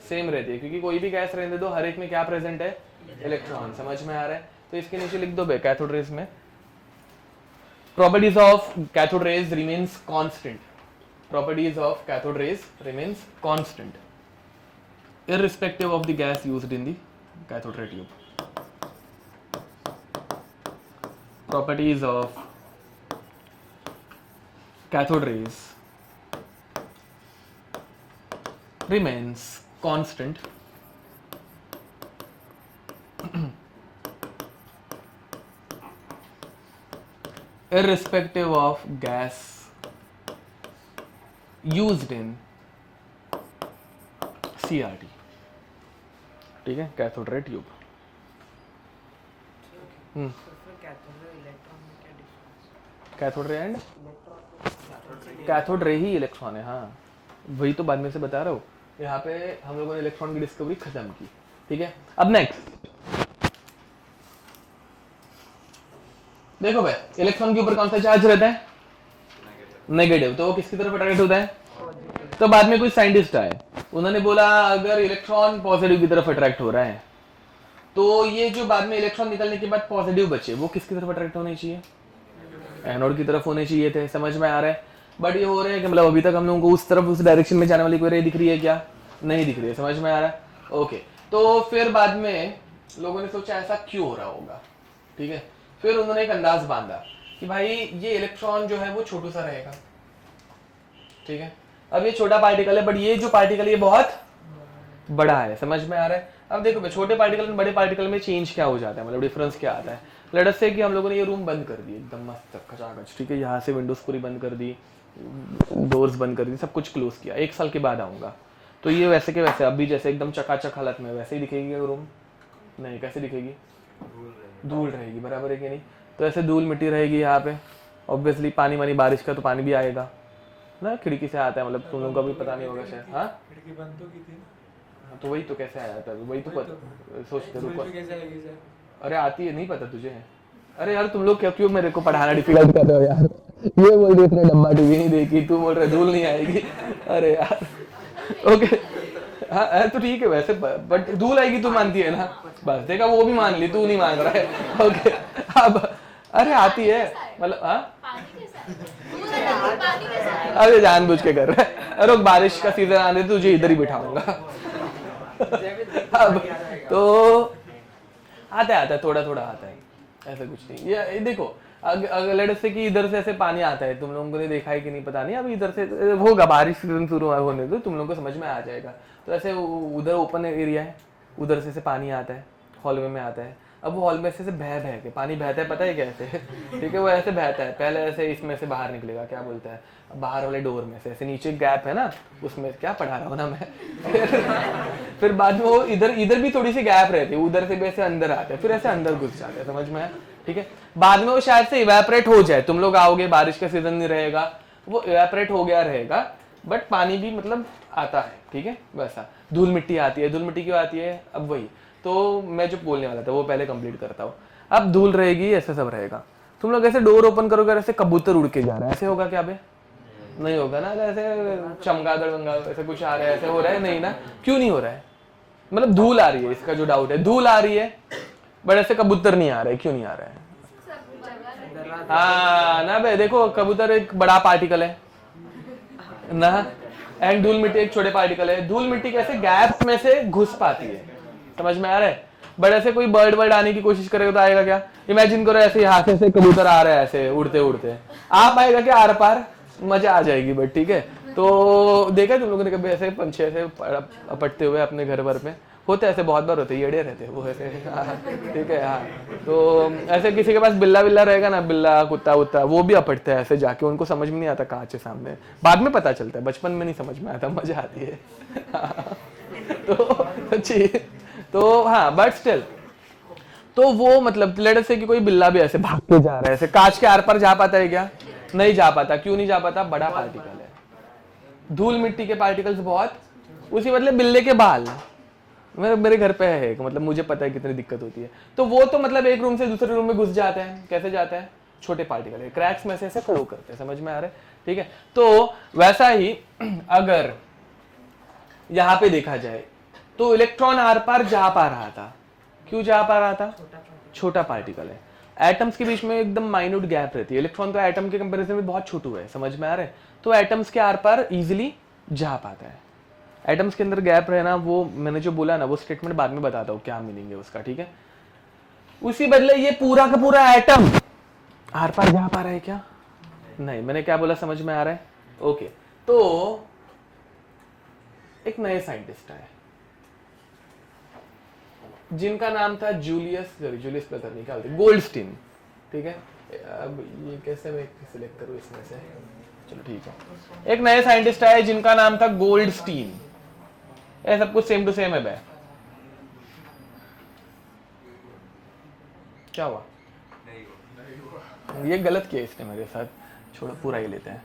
सेम रहती है, क्योंकि कोई भी गैस रहने दो, हर एक में क्या प्रेजेंट है? इलेक्ट्रॉन। समझ में आ रहा है? तो इसके नीचे लिख दो बे, कैथोड रेज में properties of cathode rays remains constant. Properties of cathode rays remains constant irrespective of the gas used in the cathode ray tube. Properties of cathode rays remains constant irrespective of gas used in CRT. ठीक है, cathode ray tube. Cathode ray and cathode ray he electron है। हाँ, वही तो बाद में से बता रहा हूँ। यहाँ पे हम लोगों ने इलेक्ट्रॉन की डिस्कवरी खत्म की। ठीक है, अब नेक्स्ट देखो भाई, इलेक्ट्रॉन के ऊपर कौन सा चार्ज रहता है? नेगेटिव। तो वो किसकी तरफ अट्रैक्ट होता है? तो बाद में कोई साइंटिस्ट आए, उन्होंने बोला अगर इलेक्ट्रॉन पॉजिटिव की तरफ अट्रैक्ट हो रहा है तो ये जो बाद में इलेक्ट्रॉन निकलने के बाद पॉजिटिव बचे वो किसकी तरफ अट्रैक्ट होने चाहिए? एनोड की तरफ होने चाहिए थे। समझ में आ रहा है? बट ये हो रहा है कि मतलब अभी तक हम लोगों को उस तरफ, उस डायरेक्शन में जाने वाली कोई रे दिख रही है क्या? नहीं दिख रही है। समझ में आ रहा है? ओके, तो फिर बाद में लोगों ने सोचा ऐसा क्यों हो रहा होगा। ठीक है, फिर उन्होंने एक अंदाज बांधा कि भाई ये इलेक्ट्रॉन जो है वो छोटू सा रहेगा। ठीक है, अब ये छोटा पार्टिकल है, बट ये जो पार्टिकल है ये बहुत बड़ा है। समझ में आ रहा है? अब देखो भाई, छोटे पार्टिकल में बड़े पार्टिकल में चेंज क्या हो जाता है, मतलब डिफरेंस क्या आता है? लेट अस से कि हम लोगों ने ये रूम बंद कर दी एकदम मस्त खचाखच। ठीक है, यहाँ से विंडोज पूरी बंद कर दी, डोर्स बंद कर दी, सब कुछ क्लोज किया। 1 साल के बाद आऊंगा तो ये वैसे के वैसे अभी जैसे एकदम चकाचक हालत में वैसे ही दिखेगी रूम? नहीं, कैसे दिखेगी? धूल रहेगी, बराबर है कि नहीं? तो ऐसे धूल मिट्टी रहेगी यहाँ पे, ऑब्वियसली पानी वानी बारिश का तो पानी भी आएगा ना, खिड़की से आता है, मतलब तुम लोगों को भी पता नहीं होगा शायद। हाँ खिड़की बंद तो की थी ना, तो वही तो कैसे आया था, वही तो सोचते रुको। कैसे आएगी सर? अरे आती है, नहीं पता तुझे? अरे यार तुम लोग क्यों मेरे को पढ़ाना डिफिकल्ट कर रहे हो यार? ये बोल रही इसने डब्बा टीवी नहीं देखी, तू बोल रहे धूल नहीं आएगी। अरे यार ओके, हाँ तो ठीक है वैसे, बट धूल आएगी तू मानती है ना? बस देखा, वो भी मान ली, तू नहीं मान रहा है। ओके अब अरे आती है मतलब, हाँ पानी के साथ दूध है, पानी के साथ अरे जानबूझ के कर रहा है। अरे बारिश का सीजन आने दे, तुझे इधर ही बिठाऊंगा। अब तो आता है थोड़ा थोड़ा आता है, ऐसा कुछ नहीं। ये देखो अगर लेट्स से कि इधर से ऐसे पानी आता है, तुम लोगों ने देखा है कि नहीं पता नहीं, अभी इधर से होगा, बारिश सीजन शुरू होने दो, तुम लोगों को समझ में आ जाएगा। तो ऐसे उधर ओपन एरिया है, उधर से पानी आता है, हॉलवे में आता है। अब वो हॉल में से बह के पानी बहता है, पता है कैसे? ठीक है, वो ऐसे बहता है, पहले ऐसे इसमें से बाहर निकलेगा, क्या बोलता है, बाहर वाले डोर में से ऐसे, नीचे गैप है ना उसमें, क्या पढ़ा रहा हूँ ना मैं। फिर बाद में वो इधर भी थोड़ी सी गैप रहती है, उधर से भी ऐसे अंदर आते हैं, फिर ऐसे अंदर घुस जाते हैं, समझ में आया? ठीक है, बाद में वो शायद से इवेपोरेट हो जाए, तुम लोग आओगे, बारिश का सीजन नहीं रहेगा, वो इवेपोरेट हो गया रहेगा, बट पानी भी मतलब आता है। ठीक है, वैसा धूल मिट्टी आती है। धूल मिट्टी क्यों आती है? अब वही तो मैं जो बोलने वाला था वो पहले कंप्लीट करता हूँ। अब धूल रहेगी, ऐसे सब रहेगा, तुम लोग ऐसे डोर ओपन करोगे, ऐसे कबूतर उड़ के जा रहा है, ऐसे होगा क्या बे? नहीं होगा ना, ऐसे चमगादड़ वंगादड़ ऐसे कुछ आ रहा है, ऐसे हो रहा है? नहीं ना, क्यों नहीं हो रहा है? मतलब धूल आ रही है, इसका जो डाउट है, धूल आ रही है बट ऐसे कबूतर नहीं आ रहा है, क्यों नहीं आ रहा है? हाँ ना बे, देखो कबूतर एक बड़ा पार्टिकल है ना, एंड धूल मिट्टी एक छोटे पार्टिकल है। धूल मिट्टी कैसे गैप में से घुस पाती है, समझ में आ रहा है? बट ऐसे कोई बर्ड आने की कोशिश करेगा तो आएगा क्या? इमेजिन करो ऐसे यहाँ से कबूतर आ रहा है ऐसे उड़ते उड़ते, आप आएगा क्या आर पार? मजा आ जाएगी। बट ठीक है, तो देखा तुम लोगों ने कभी ऐसे पंछी ऐसे अपटते हुए अपने घर भर में? होते ऐसे, बहुत बार होते, येड़े रहते हैं वो ऐसे। हाँ, ठीक है। हाँ तो ऐसे किसी के पास बिल्ला विल्ला रहेगा ना, बिल्ला कुत्ता वुत्ता, वो भी अपटते हैं ऐसे जाके, उनको समझ में नहीं आता कांच है सामने, बाद में पता चलता है, बचपन में नहीं समझ में आता, मजा आती है। तो हाँ बट स्टिल, तो वो मतलब लेट्स से कि कोई बिल्ला भी ऐसे भाग के जा रहा है, ऐसे कांच के आर पार जा पाता है क्या? नहीं जा पाता। क्यों नहीं जा पाता? बड़ा पार्टिकल है। धूल मिट्टी के पार्टिकल्स बहुत, उसी मतलब बिल्ले के बाल मेरे घर पे है एक, मतलब मुझे पता है कितनी दिक्कत होती है। तो वो तो मतलब एक रूम से दूसरे रूम में घुस जाते हैं, कैसे जाता है? छोटे पार्टिकल है, क्रैक्स में से ऐसे फ्लो करते हैं, समझ में आ रहा है? ठीक है, तो वैसा ही अगर यहाँ पे देखा जाए तो इलेक्ट्रॉन आर पार जा पा रहा था, क्यों जा पा रहा था? छोटा पार्टिकल है, एटम्स के बीच में एकदम माइन्यूट गैप रहती है, इलेक्ट्रॉन तो एटम के कंपैरिजन में बहुत छोटू है, समझ में आ रहा है? तो एटम्स के आर पार इजीली जा पाता है। एटम्स के अंदर गैप रहना, वो मैंने जो बोला ना, वो स्टेटमेंट बाद में बताता हूँ क्या मीनिंग है उसका। ठीक है, उसी बदले ये पूरा का पूरा एटम आर पार जा पा रहा है क्या? नहीं। मैंने क्या बोला, समझ में आ रहा है? ओके, तो एक नए साइंटिस्ट आए जिनका नाम था जूलियस पता नहीं क्या बोलते, गोल्डस्टीन। ठीक है, अब ये कैसे मैं सिलेक्ट करूँ इसमें से? चलो ठीक है, एक नए साइंटिस्ट आए जिनका नाम था गोल्डस्टीन। ये सब कुछ सेम टू सेम है बे। क्या हुआ? ये गलत किया इसने मेरे साथ, छोड़ो पूरा ही लेते हैं।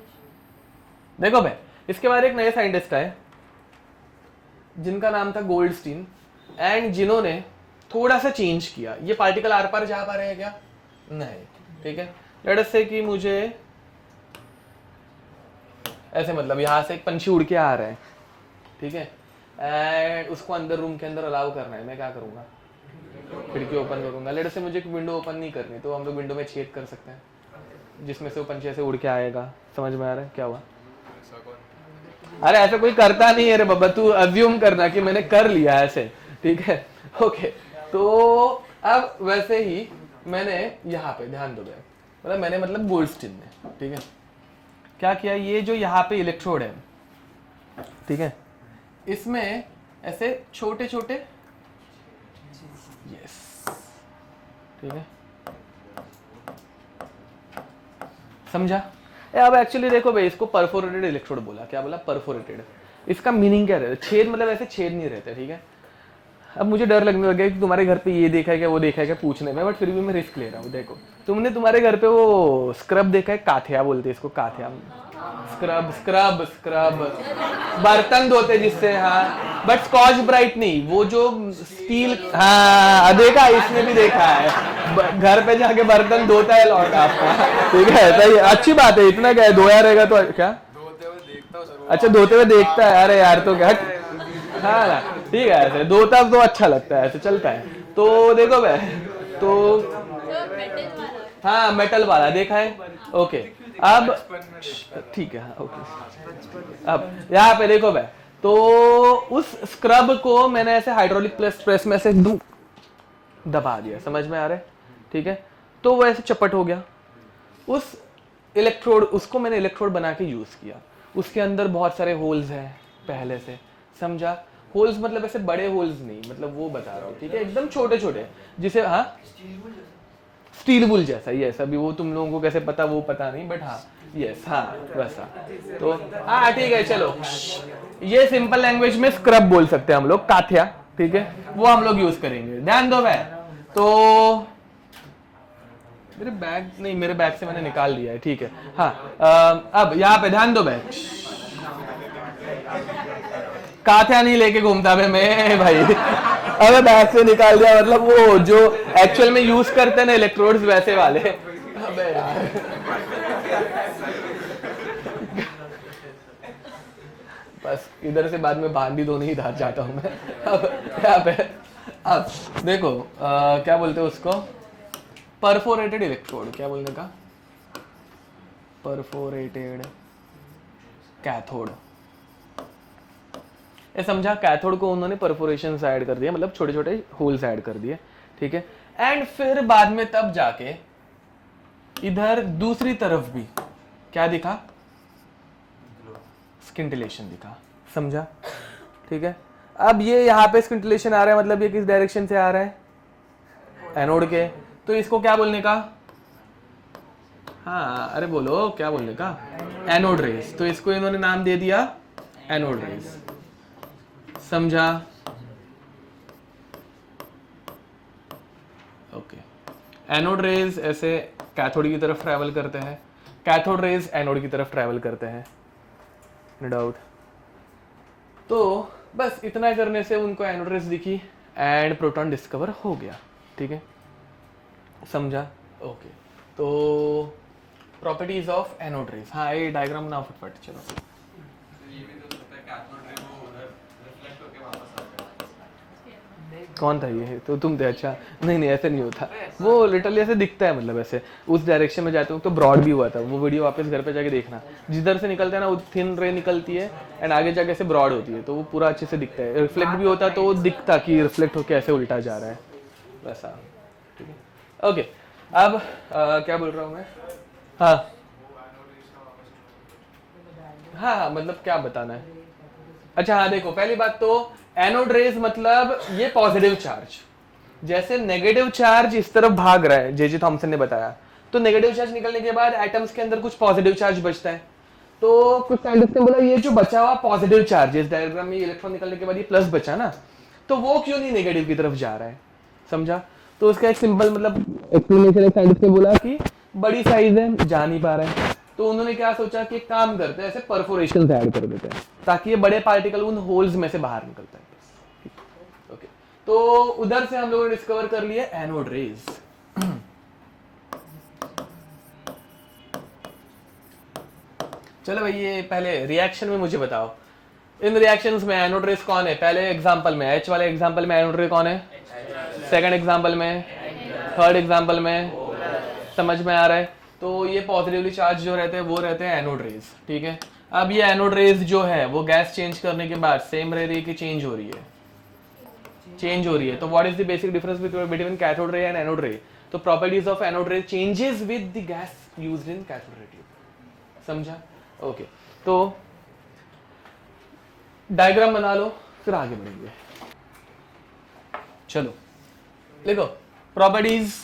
देखो बे, इसके बाद एक नए साइंटिस्ट आए जिनका नाम था गोल्डस्टीन, एंड जिन्होंने थोड़ा सा चेंज किया। ये पार्टिकल आर पार जा पा रहे हैं क्या? नहीं। ठीक है, लेट अस से कि मुझे ऐसे, मतलब यहां से एक पंछी उड़ के आ रहा है, ठीक है, एंड उसको अंदर रूम के अंदर अलाउ करना है। मैं क्या करूंगा? खिड़की ओपन करूंगा। लेट अस से मुझे विंडो ओपन नहीं करनी, तो हम लोग विंडो में छेद कर सकते हैं जिसमें से वो पंछी ऐसे उड़ के आएगा। समझ में आ रहा है क्या हुआ? अरे ऐसा कोई करता नहीं है रे बाबा, तू अज्यूम करना कि मैंने कर लिया ऐसे। ठीक है, ओके, तो अब वैसे ही मैंने यहाँ पे ध्यान दो, मतलब मैंने मतलब गोल्डस्टीन ने, ठीक है, क्या किया? ये जो यहाँ पे इलेक्ट्रोड है, ठीक है, इसमें ऐसे छोटे छोटे, यस, ठीक है, समझा? अब एक्चुअली देखो भाई, इसको परफोरेटेड इलेक्ट्रोड बोला। क्या बोला? परफोरेटेड। इसका मीनिंग क्या रहता है? छेद मतलब ऐसे छेद नहीं रहते, ठीक है। अब मुझे डर लगने लग गया कि तुम्हारे घर पे ये देखा है क्या, वो देखा है क्या पूछने में, बट फिर भी मैं रिस्क ले रहा हूँ। देखो तुमने तुम्हारे घर पे वो स्क्रब देखा है, काथिया बोलते हैं इसको, काथिया स्क्रब स्क्रब स्क्रब, बर्तन धोते जिससे, हाँ, बट स्कॉच ब्राइट नहीं, वो जो स्टील, हाँ देखा, इसने भी देखा है, घर पे जाके बर्तन धोता है लौटा आपका, ठीक है, सही है, अच्छी बात है, इतना क्या है, धोया रहेगा तो क्या, धोते हुए देखता हूँ सर। अच्छा धोते हुए देखता है, अरे यार तो क्या, हाँ ना, ठीक है, ऐसे धोता तो अच्छा लगता है, ऐसे चलता है। तो देखो भाई, तो जो मेटल वाला हाँ मेटल वाला देखा है, ओके, अब ठीक है, हाँ, ओके, अब यहाँ पे देखो भाई, तो उस स्क्रब को मैंने ऐसे हाइड्रोलिक प्रेस में ऐसे एकदम दबा दिया, समझ में आ रहा है, ठीक है, तो वो ऐसे चपट हो गया। उस इलेक्ट्रोड, उसको मैंने इलेक्ट्रोड बना के यूज किया, उसके अंदर बहुत सारे होल्स हैं पहले से, समझा, होल्स मतलब ऐसे बड़े होल्स नहीं, मतलब वो बता रहा हूँ, ठीक है, एकदम छोटे छोटे, जिसे, हाँ स्टील बुल जैसा, यस, अभी वो तुम लोगों को कैसे पता वो पता नहीं, बट हाँ यस, हाँ वैसा, तो हाँ ठीक है, चलो ये सिंपल लैंग्वेज में स्क्रब बोल सकते हैं हम लोग, काथिया, ठीक है, वो हम लोग यूज करेंगे, ध्यान दो भाई। तो मेरे बैग नहीं, मेरे बैग से मैंने निकाल दिया है, ठीक है, हाँ, अब यहाँ पे ध्यान दो भाई, काथिया नहीं लेके घूमता मैं भाई, अबे बैग से निकाल दिया, मतलब वो जो एक्चुअल में यूज करते हैं ना इलेक्ट्रोड्स वैसे वाले, अबे यार बस इधर से बाद में बांध भी दो, नहीं इधर जाता हूं मैं। अब यहाँ पे, अब देखो क्या बोलते हैं उसको, परफोरेटेड इलेक्ट्रोड, क्या बोलने का, परफोरेटेड कैथोड, ये समझा, कैथोड को उन्होंने परफोरेशन ऐड कर दिया, मतलब छोटे छोटे होल्स ऐड कर दिए, ठीक है, एंड फिर बाद में तब जाके इधर दूसरी तरफ भी क्या दिखा, स्किंटिलेशन दिखा, समझा, ठीक है। अब ये यहाँ पे स्किंटिलेशन आ रहा है, मतलब ये किस डायरेक्शन से आ रहा है, एनोड के, तो इसको क्या बोलने का, हाँ अरे बोलो क्या बोलने का, एनोड रेस, तो इसको इन्होंने नाम दे दिया एनोड रेस, समझा, ओके। एनोड रेज ऐसे कैथोड की तरफ ट्रैवल करते हैं, कैथोड रेज एनोड की तरफ ट्रैवल करते हैं, नो डाउट। तो बस इतना करने से उनको एनोड रेज दिखी एंड प्रोटॉन डिस्कवर हो गया, ठीक है, समझा, ओके। तो प्रॉपर्टीज ऑफ एनोड रेज, हाँ ये डायग्राम ना फटफट, चलो। कौन था ये, तो तुम थे, अच्छा, नहीं नहीं ऐसे नहीं होता, वो लिटरली ऐसे दिखता है, मतलब ऐसे उस डायरेक्शन में जाते हो तो ब्रॉड भी हुआ था, वो वीडियो वापस घर पे जाके देखना, जिधर से निकलता है ना वो थिन रे निकलती है एंड आगे जाके ऐसे ब्रॉड होती है, तो वो पूरा अच्छे से दिखता है, रिफ्लेक्ट भी होता तो वो दिखता कि रिफ्लेक्ट होकर ऐसे उल्टा जा रहा है, वैसा, ठीक है, ओके। अब क्या बोल रहा हूँ मैं, हाँ हाँ मतलब क्या बताना है, अच्छा हाँ देखो, पहली बात तो एनोड रेज मतलब ये पॉजिटिव चार्ज, जैसे नेगेटिव चार्ज इस तरफ भाग रहा है, जे थॉमसन ने बताया, तो नेगेटिव चार्ज निकलने के बाद एटम्स के अंदर कुछ पॉजिटिव चार्ज बचता है, तो कुछ साइंटिस्ट ने बोला ये जो बचा हुआ पॉजिटिव चार्ज, इस डायग्राम में इलेक्ट्रॉन निकलने के बाद ये प्लस बचा ना, तो वो क्यों नहीं नेगेटिव की तरफ जा रहा है, समझा। तो उसका एक सिंपल मतलब एक्सप्लेनेशन एक साइंटिस्ट ने बोला कि बड़ी साइज है, जा नहीं पा रहा है, तो उन्होंने क्या सोचा कि एक काम करते हैं, ऐसे परफोरेशन ऐड कर देते हैं ताकि ये बड़े पार्टिकल उन होल्स में से बाहर निकलता है, ओके। तो उधर से हम लोगों ने डिस्कवर कर लिया एनोड रेज। चलो भाई ये पहले रिएक्शन में मुझे बताओ, इन रिएक्शंस में एनोड रेज कौन है, पहले एग्जांपल में एच वाले एग्जांपल में एनोड रेज कौन है, सेकंड एग्जांपल में, थर्ड एग्जांपल में, समझ में आ रहा है। तो ये पॉजिटिवली चार्ज जो रहते हैं वो रहते हैं एनोड रेज, ठीक है। अब ये एनोड रेज जो है वो गैस चेंज करने के बाद सेम रह रही है कि चेंज हो रही है, चेंज हो रही है, तो what is the basic difference between cathode ray and anode रे, तो प्रॉपर्टीज ऑफ एनोड रे changes with the gas used in cathode ray tube, समझा, ओके। तो डायग्राम बना लो फिर आगे बढ़ेंगे, चलो लिखो प्रॉपर्टीज,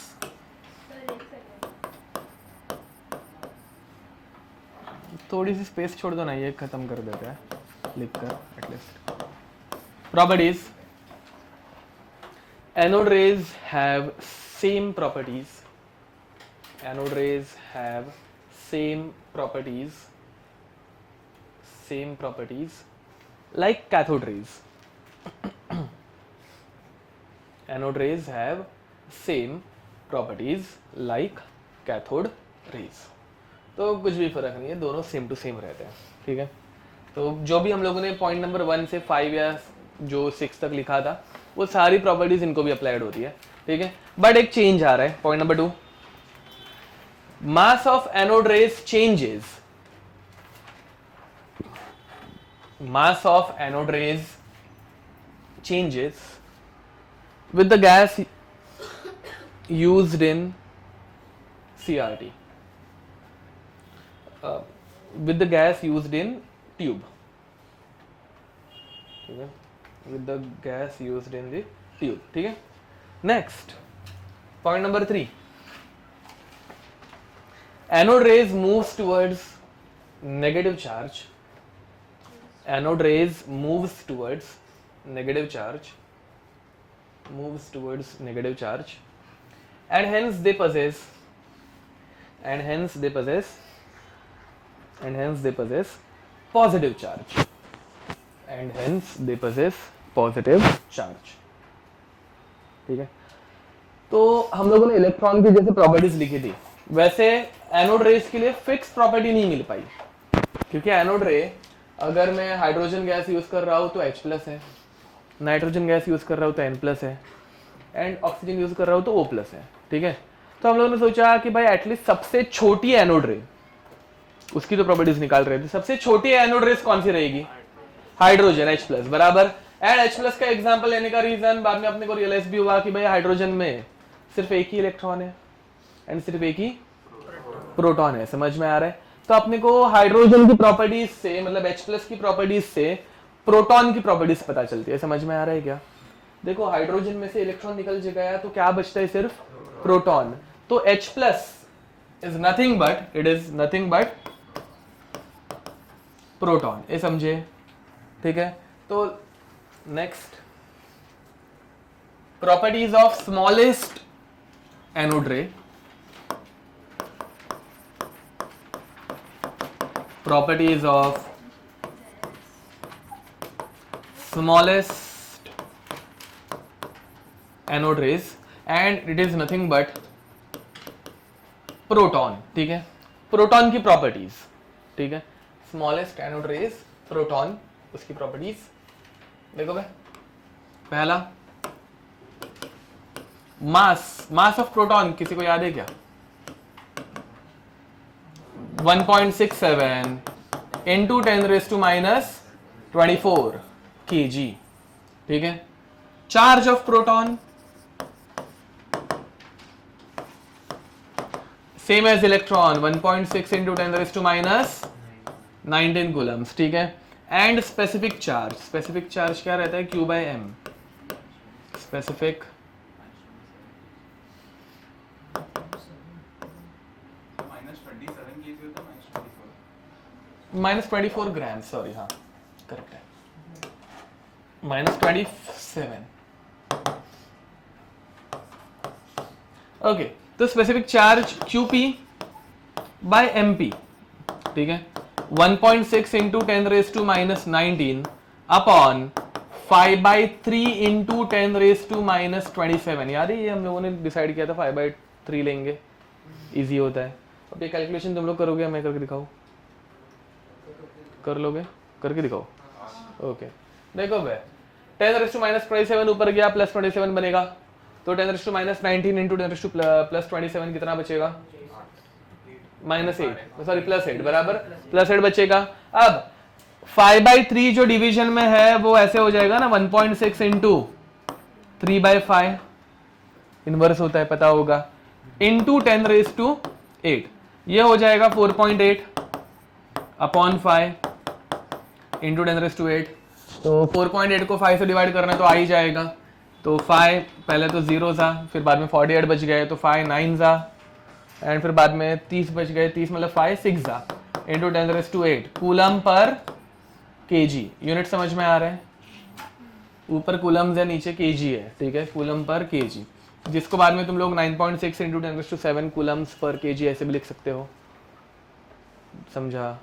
थोड़ी सी स्पेस छोड़ दो ना, ये खत्म कर देते हैं लिख कर at least. Properties anode rays have same properties, anode rays have same properties like cathode rays. Anode rays have same properties like cathode rays. तो कुछ भी फर्क नहीं है, दोनों सेम टू सेम रहते हैं, ठीक है। तो जो भी हम लोगों ने पॉइंट नंबर 1 से 5 या जो 6 तक लिखा था वो सारी प्रॉपर्टीज इनको भी अप्लाइड होती है, ठीक है। बट एक चेंज आ रहा है, point number 2, mass of anode rays changes. Mass of anode rays changes with the gas used in CRT, with the gas used in tube, ठीक है, with the gas used in the tube, ठीक है। Next, point number 3, anode rays moves towards negative charge. Anode rays moves towards negative charge, and hence they possess positive charge, ठीक है। तो हम लोगों ने इलेक्ट्रॉन की जैसे प्रॉपर्टीज लिखी थी, वैसे एनोड रेज के लिए फिक्स प्रॉपर्टी नहीं मिल पाई, क्योंकि एनोड रे अगर मैं हाइड्रोजन गैस यूज कर रहा हूँ तो H+ है, नाइट्रोजन गैस यूज कर रहा हूँ तो N+ है, एंड ऑक्सीजन यूज कर रहा हूँ तो O+ है, ठीक है। तो हम लोगों ने सोचा कि भाई एटलीस्ट सबसे छोटी एनोड रे, उसकी तो प्रॉपर्टीज निकाल रहे थे, सबसे छोटी एनोड रेस कौन सी रहेगी, हाइड्रोजन H+, बराबर। एंड H+ का एग्जांपल लेने का रीजन बाद में अपने को रियलाइज भी हुआ कि भाई हाइड्रोजन में सिर्फ एक ही इलेक्ट्रॉन है एंड सिर्फ एक ही प्रोटॉन है, समझ में आ रहा है। तो अपने को हाइड्रोजन की प्रॉपर्टीज से, मतलब H+ की प्रॉपर्टीज से प्रोटॉन की प्रॉपर्टीज पता चलती है, समझ में आ रहा है क्या। देखो हाइड्रोजन में से इलेक्ट्रॉन निकल गया तो क्या बचता है, सिर्फ प्रोटॉन। तो H+ is nothing but proton, ये समझे, ठीक है। तो next, properties of smallest anode रे, properties of smallest anode rays, and it is nothing but proton, ठीक है। प्रोटॉन की प्रॉपर्टीज, ठीक है, स्मॉलेस्ट एनोड रेज, प्रोटॉन, उसकी प्रॉपर्टीज देखो भाई। पहला, मास ऑफ प्रोटॉन किसी को याद है क्या, 1.67 into 10⁻⁻24 kg, ठीक है। Charge of proton same as electron, 1.6 into 10⁻⁻19 coulombs, ठीक है। एंड स्पेसिफिक चार्ज क्या रहता है, Q/m, स्पेसिफिक -24 ग्राम, सॉरी, हाँ करेक्ट है, -27, ओके। तो स्पेसिफिक चार्ज Qp/mp, ठीक है, 1.6 into 10⁻⁻19 अपॉन 5/3 into 10⁻⁻27, याद है ये हम लोगों ने डिसाइड किया था 5/3 लेंगे, इजी होता है। अब ये कैलकुलेशन तुम लोग करोगे, मैं करके दिखाऊं, कर लोगे, करके दिखाओ, ओके। देखो भाई 10⁻⁻27 ऊपर गया, +27 बनेगा, तो 10⁻⁻19 into 10⁻+27 कितना बचेगा, -8, सॉरी +8, बराबर, +8 बचेगा। अब 5/3 जो डिवीजन में है वो ऐसे हो जाएगा ना, 1.6 into 3/5 इनवर्स होता है, पता होगा, into 10⁻8, ये हो जाएगा 4.8 अपॉन 5 इंटू 10⁻8। तो 4.8 को 5 से डिवाइड करना है तो आ ही जाएगा, तो 5 पहले तो 0 था, फिर बाद में 48 बच गए तो 5 9 था, एंड फिर बाद में 30 बच गए, 30 मतलब 5 6 था, into 10⁻8 coulomb per kg, unit समझ में आ रहा है, ऊपर कूलम्स है, नीचे केजी है, ठीक है, कूलम पर केजी, जिसको बाद में तुम लोग 9.6 इंटू 10⁷ कूलम्स पर केजी ऐसे भी लिख सकते हो, समझा?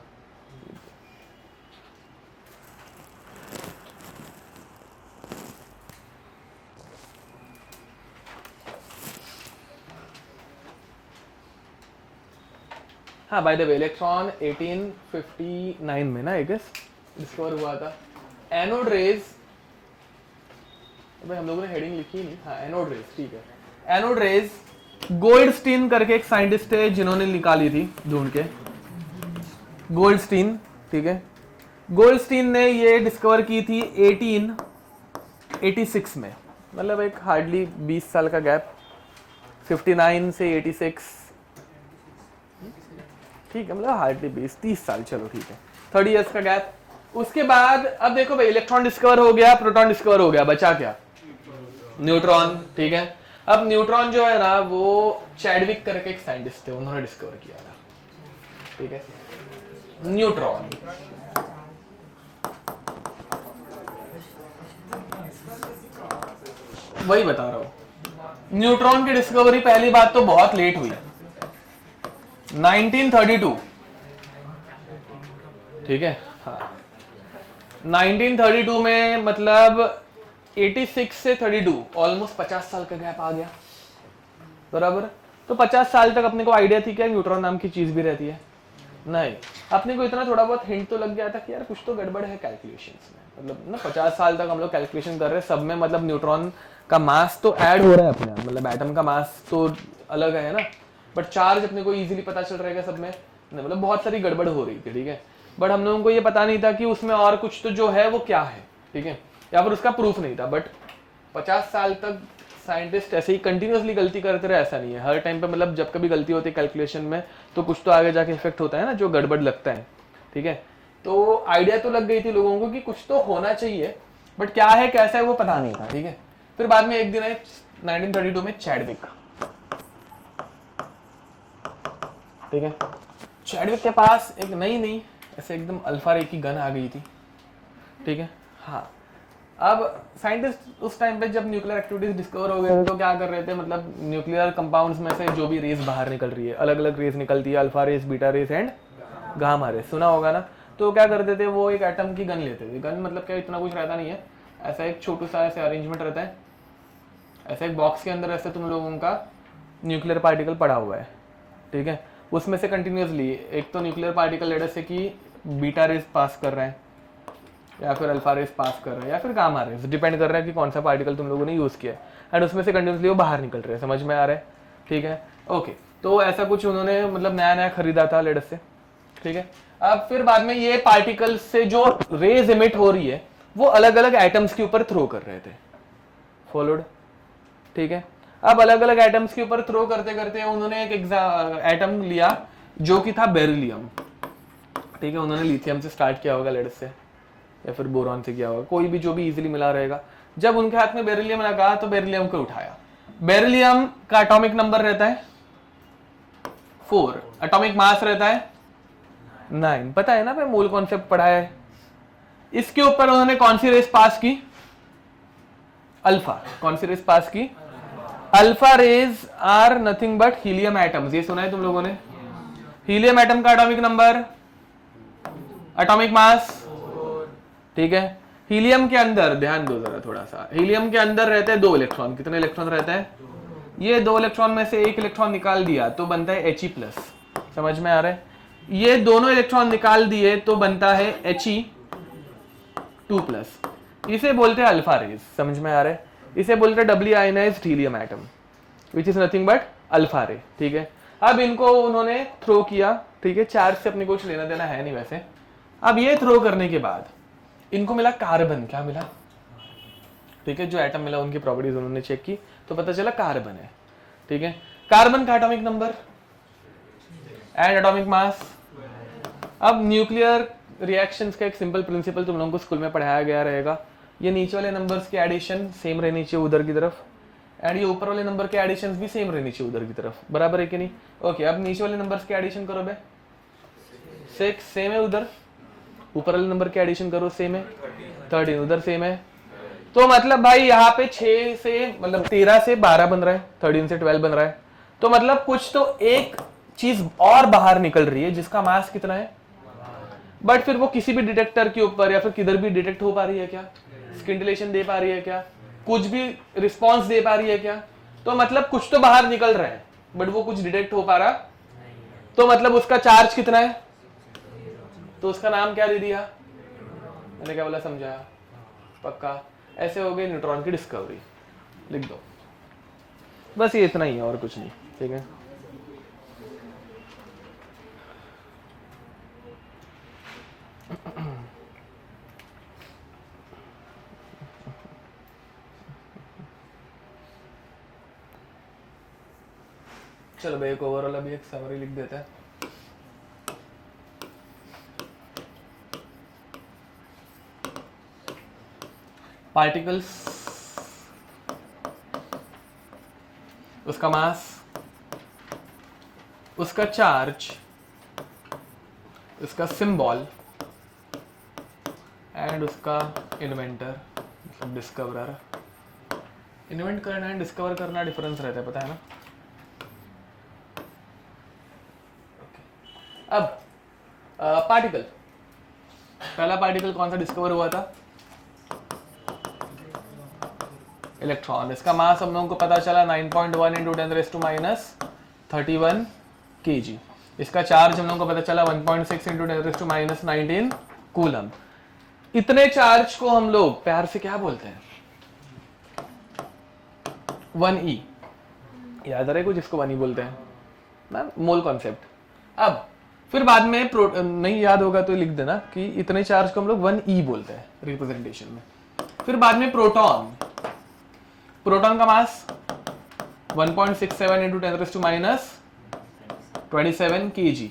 हाँ, बाय द वे इलेक्ट्रॉन 1859 में ना आई गेस डिस्कवर हुआ था। एनोड रेज, भाई हम लोगों ने हेडिंग लिखी नहीं, हाँ एनोड रेज, ठीक है। एनोड रेज गोल्डस्टीन करके एक साइंटिस्ट है जिन्होंने निकाली थी ढूंढ के, गोल्डस्टीन, ठीक है। गोल्डस्टीन ने ये डिस्कवर की थी 1886 में, मतलब एक हार्डली 20 साल का गैप, 59 से 86, ठीक है, मतलब हार्डली 20-30 साल, चलो ठीक है, 30 इयर्स का गैप। उसके बाद अब देखो भाई, इलेक्ट्रॉन डिस्कवर हो गया, प्रोटॉन डिस्कवर हो गया, बचा क्या? न्यूट्रॉन, ठीक है। अब न्यूट्रॉन जो है ना वो चैडविक करके एक साइंटिस्ट थे, उन्होंने डिस्कवर किया था, ठीक है, न्यूट्रॉन। वही बता रहा हूं, न्यूट्रॉन की डिस्कवरी पहली बात तो बहुत लेट हुई, 1932, ठीक है, हाँ 1932 में, मतलब 86 से 32, ऑलमोस्ट 50 साल का गैप आ गया, बराबर। तो 50 साल तक अपने को आइडिया थी क्या न्यूट्रॉन नाम की चीज भी रहती है? नहीं, अपने को इतना थोड़ा बहुत हिंट तो लग गया था कि यार कुछ तो गड़बड़ है कैलकुलेशंस में, मतलब ना 50 साल तक हम लोग कैलकुलेशन कर रहे हैं, सब में मतलब न्यूट्रॉन का मास तो ऐड हो रहा है अपने आप, मतलब एटम का मास तो अलग है ना, बट चार्ज अपने को इजीली पता चल रहेगा सब में, मतलब बहुत सारी गड़बड़ हो रही थी, ठीक है। बट हम लोगों को ये पता नहीं था कि उसमें और कुछ तो जो है वो क्या है, ठीक है, या फिर उसका प्रूफ नहीं था। बट 50 साल तक साइंटिस्ट ऐसे ही कंटिन्यूसली गलती करते रहे, ऐसा नहीं है, हर टाइम पे मतलब जब कभी गलती होती है कैलकुलेशन में तो कुछ तो आगे जाके इफेक्ट होता है ना, जो गड़बड़ लगता है, ठीक है। तो आइडिया तो लग गई थी लोगों को कि कुछ तो होना चाहिए, बट क्या है कैसा है वो पता नहीं था, ठीक है। फिर बाद में एक दिन है 1932 में चैडविक, ठीक है, चैडविक के पास एक नई ऐसे एकदम अल्फा रे की गन आ गई थी, ठीक है, हाँ। अब साइंटिस्ट उस टाइम पे जब न्यूक्लियर एक्टिविटीज डिस्कवर हो गए तो क्या कर रहे थे, मतलब न्यूक्लियर कंपाउंड्स में से जो भी रेज बाहर निकल रही है, अलग अलग रेज निकलती है, alpha rays, beta rays and gamma rays, सुना होगा ना। तो क्या करते थे वो, एक एटम की गन लेते थे, गन मतलब क्या इतना कुछ रहता नहीं है, ऐसा एक छोटू सा ऐसे अरेंजमेंट रहता है, ऐसा एक बॉक्स के अंदर ऐसे तुम लोगों का न्यूक्लियर पार्टिकल पड़ा हुआ है, ठीक है, उसमें से कंटिन्यूसली एक तो न्यूक्लियर पार्टिकल लेटर से कि बीटा रेज पास कर रहा है, या फिर अल्फा रेज पास कर रहा है, या फिर गामा रेज, डिपेंड कर रहा है कि कौन सा पार्टिकल तुम लोगों ने यूज किया है, एंड उसमें से कंटिन्यूसली वो बाहर निकल रहे हैं, समझ में आ रहा है, ठीक है, ओके। तो ऐसा कुछ उन्होंने मतलब नया खरीदा था लेटर से, ठीक है। अब फिर बाद में ये पार्टिकल से जो रेज इमिट हो रही है वो अलग अलग एटम्स के ऊपर थ्रो कर रहे थे, फॉलोड, ठीक है। अब अलग अलग एटम्स के ऊपर थ्रो करते करते उन्होंने एक एटम लिया जो कि था बेरिलियम, ठीक है, उन्होंने लिथियम से स्टार्ट किया होगा लेड से, या फिर बोरॉन से किया होगा, कोई भी जो भी इजीली मिला रहेगा। जब उनके हाथ में बेरिलियम लगा तो बेरिलियम को उठाया, बेरिलियम का एटॉमिक नंबर रहता है 4, एटॉमिक मास रहता है 9, पता है ना, मैं मूल कॉन्सेप्ट पढ़ा है। इसके ऊपर उन्होंने कौन सी रेस पास की? अल्फा। कौन सी रेस पास की? Alpha rays are nothing but helium atoms, ये सुना है तुम लोगों ने? हीलियम एटम का एटॉमिक नंबर, एटॉमिक मास, ठीक है। हीलियम के अंदर ध्यान दो जरा थोड़ा सा, हीलियम के अंदर रहते हैं 2 इलेक्ट्रॉन, कितने इलेक्ट्रॉन रहते हैं? ये 2 इलेक्ट्रॉन में से एक इलेक्ट्रॉन निकाल दिया तो बनता है He+, समझ में आ रहा है? ये दोनों इलेक्ट्रॉन निकाल दिए तो बनता है He2+, इसे बोलते हैं अल्फा रेज, समझ में आ रहा है? इसे बोलते हैं doubly ionised helium atom which is nothing but alpha ray, ठीक है। अब इनको उन्होंने थ्रो किया, ठीक है, चार्ज से अपने कुछ लेना देना है नहीं वैसे। अब ये थ्रो करने के बाद इनको मिला कार्बन, क्या मिला? ठीक है, जो एटम मिला उनकी प्रॉपर्टीज उन्होंने चेक की तो पता चला कार्बन है, ठीक है। कार्बन का atomic number and atomic mass. अब न्यूक्लियर रिएक्शंस का एक सिंपल प्रिंसिपल तुम लोगों को स्कूल में पढ़ाया गया रहेगा, ये नीचे वाले नंबर्स की एडिशन सेम रहनी चाहिए उधर की तरफ, एंड ये ऊपर वाले नंबर के एडिशन भी सेम रहनी चाहिए उधर की तरफ, बराबर है कि नहीं? ओके, अब नीचे वाले नंबर्स के एडिशन करो बे, 6 सेम है उधर, ऊपर वाले नंबर के एडिशन करो सेम है, 13 उधर सेम है, तो मतलब भाई यहाँ पे 6 से मतलब 13 से 12 बन रहा है, 13 से 12 बन रहा है, तो मतलब कुछ तो एक चीज और बाहर निकल रही है जिसका मास कितना है, बट फिर वो किसी भी डिटेक्टर के ऊपर या फिर किधर भी डिटेक्ट हो पा रही है क्या, स्किंटिलेशन दे पा रही है क्या, कुछ भी रिस्पॉन्स दे पा रही है क्या, तो मतलब कुछ तो बाहर निकल रहा है बट वो कुछ डिटेक्ट हो पा रहा, तो मतलब उसका चार्ज कितना है, तो उसका नाम क्या दे दिया, मैंने क्या बोला समझाया, पक्का। ऐसे हो गई न्यूट्रॉन की डिस्कवरी, लिख दो बस, ये इतना ही है और कुछ नहीं, ठीक है। चलो भाई एक ओवरऑल अभी एक समरी लिख देते हैं। पार्टिकल्स, उसका मास, उसका चार्ज, उसका सिंबल एंड उसका इन्वेंटर मतलब डिस्कवरर। इन्वेंट करना एंड डिस्कवर करना डिफरेंस रहता है, पता है ना। अब पार्टिकल, पहला पार्टिकल कौन सा डिस्कवर हुआ था, इलेक्ट्रॉन। इसका मास हम लोगों को पता चला 9.1 इंटू 10⁻31 kg। इसका चार्ज हम लोगों को पता चला 1.6 इंटू 10⁻19 कूलम। इतने चार्ज को हम लोग प्यार से क्या बोलते हैं, 1e। याद आ रहा है कुछ जिसको 1e बोलते हैं ना, मोल कॉन्सेप्ट। अब फिर बाद में नहीं याद होगा तो लिख देना कि इतने चार्ज को हम लोग 1e बोलते हैं रिप्रेजेंटेशन में। फिर बाद में प्रोटॉन, प्रोटॉन का मास 1.67 इंटू 10⁻27 kg।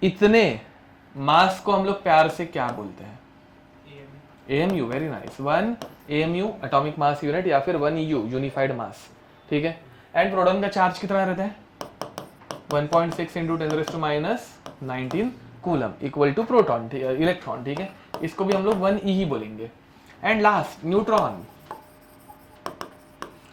इतने मास को हम लोग प्यार से क्या बोलते हैं, AMU। Very nice, 1 AMU atomic mass unit या फिर 1 EU यूनिफाइड मास, ठीक है। एंड प्रोटॉन का चार्ज कितना रहता है, 1.6 into 10⁻19 coulomb equal to proton, electron, ठीक है। इसको भी हम लोग 1e ही बोलेंगे। एंड लास्ट न्यूट्रॉन,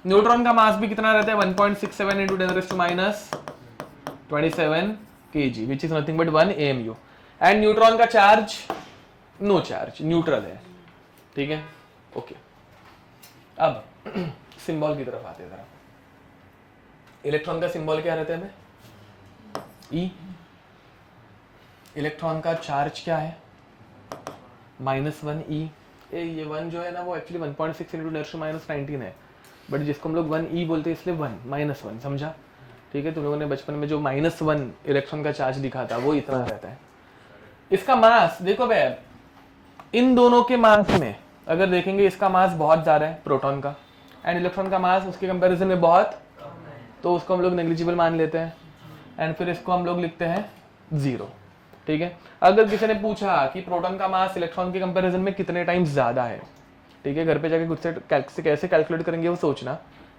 न्यूट्रॉन का मास भी कितना रहता है, 1.67 into 10⁻27 kg which is nothing but 1 AMU। And neutron का चार्ज नो चार्ज, न्यूट्रल है, ठीक है, ओके। अब सिंबल की तरफ आते हैं जरा। इलेक्ट्रॉन का सिंबल क्या रहता है हमें, E। इलेक्ट्रॉन का चार्ज क्या है, -1e। ये 1 जो है ना वो एक्चुअली 1.6 इंटू 10⁻19 है, बट जिसको हम लोग 1e बोलते हैं इसलिए 1 समझा, ठीक है। तुम लोगों ने बचपन में जो -1 इलेक्ट्रॉन का चार्ज लिखा था वो इतना रहता है। इसका मास देखो भाई, इन दोनों के मास में अगर देखेंगे इसका मास बहुत ज्यादा है प्रोटॉन का, एंड इलेक्ट्रॉन का मास उसके कंपैरिजन में बहुत, तो उसको हम लोग नेग्लिजिबल मान लेते हैं। एंड फिर इसको हम लोग लिखते हैं 0, ठीक है। अगर किसी ने पूछा कि प्रोटॉन का मास इलेक्ट्रॉन के कंपैरिजन में कितने टाइम्स ज्यादा है, ठीक है, घर पे जाके खुद से कैसे कैलकुलेट करेंगे वो सोचना,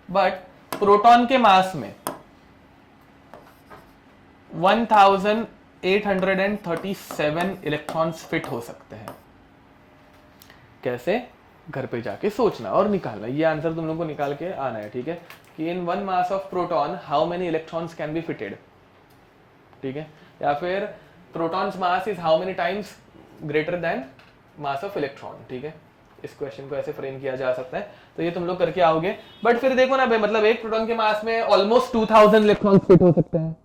बट प्रोटॉन के मास में 1837 इलेक्ट्रॉन्स फिट हो सकते हैं। कैसे, घर पे जाके सोचना और निकालना, ये आंसर तुम लोगों को निकाल के आना है, ठीक है, कि इन 1 mass of proton how many electrons can be fitted, ठीक है, या फिर protons mass is how many times greater then mass of electron, ठीक है। इस क्वेश्चन को ऐसे फ्रेम किया जा सकता है, तो ये तुम लोग करके आओगे। बट फिर देखो ना भाई, मतलब एक प्रोटॉन के मास में ऑलमोस्ट 2000 इलेक्ट्रॉन्स फिट हो सकते हैं,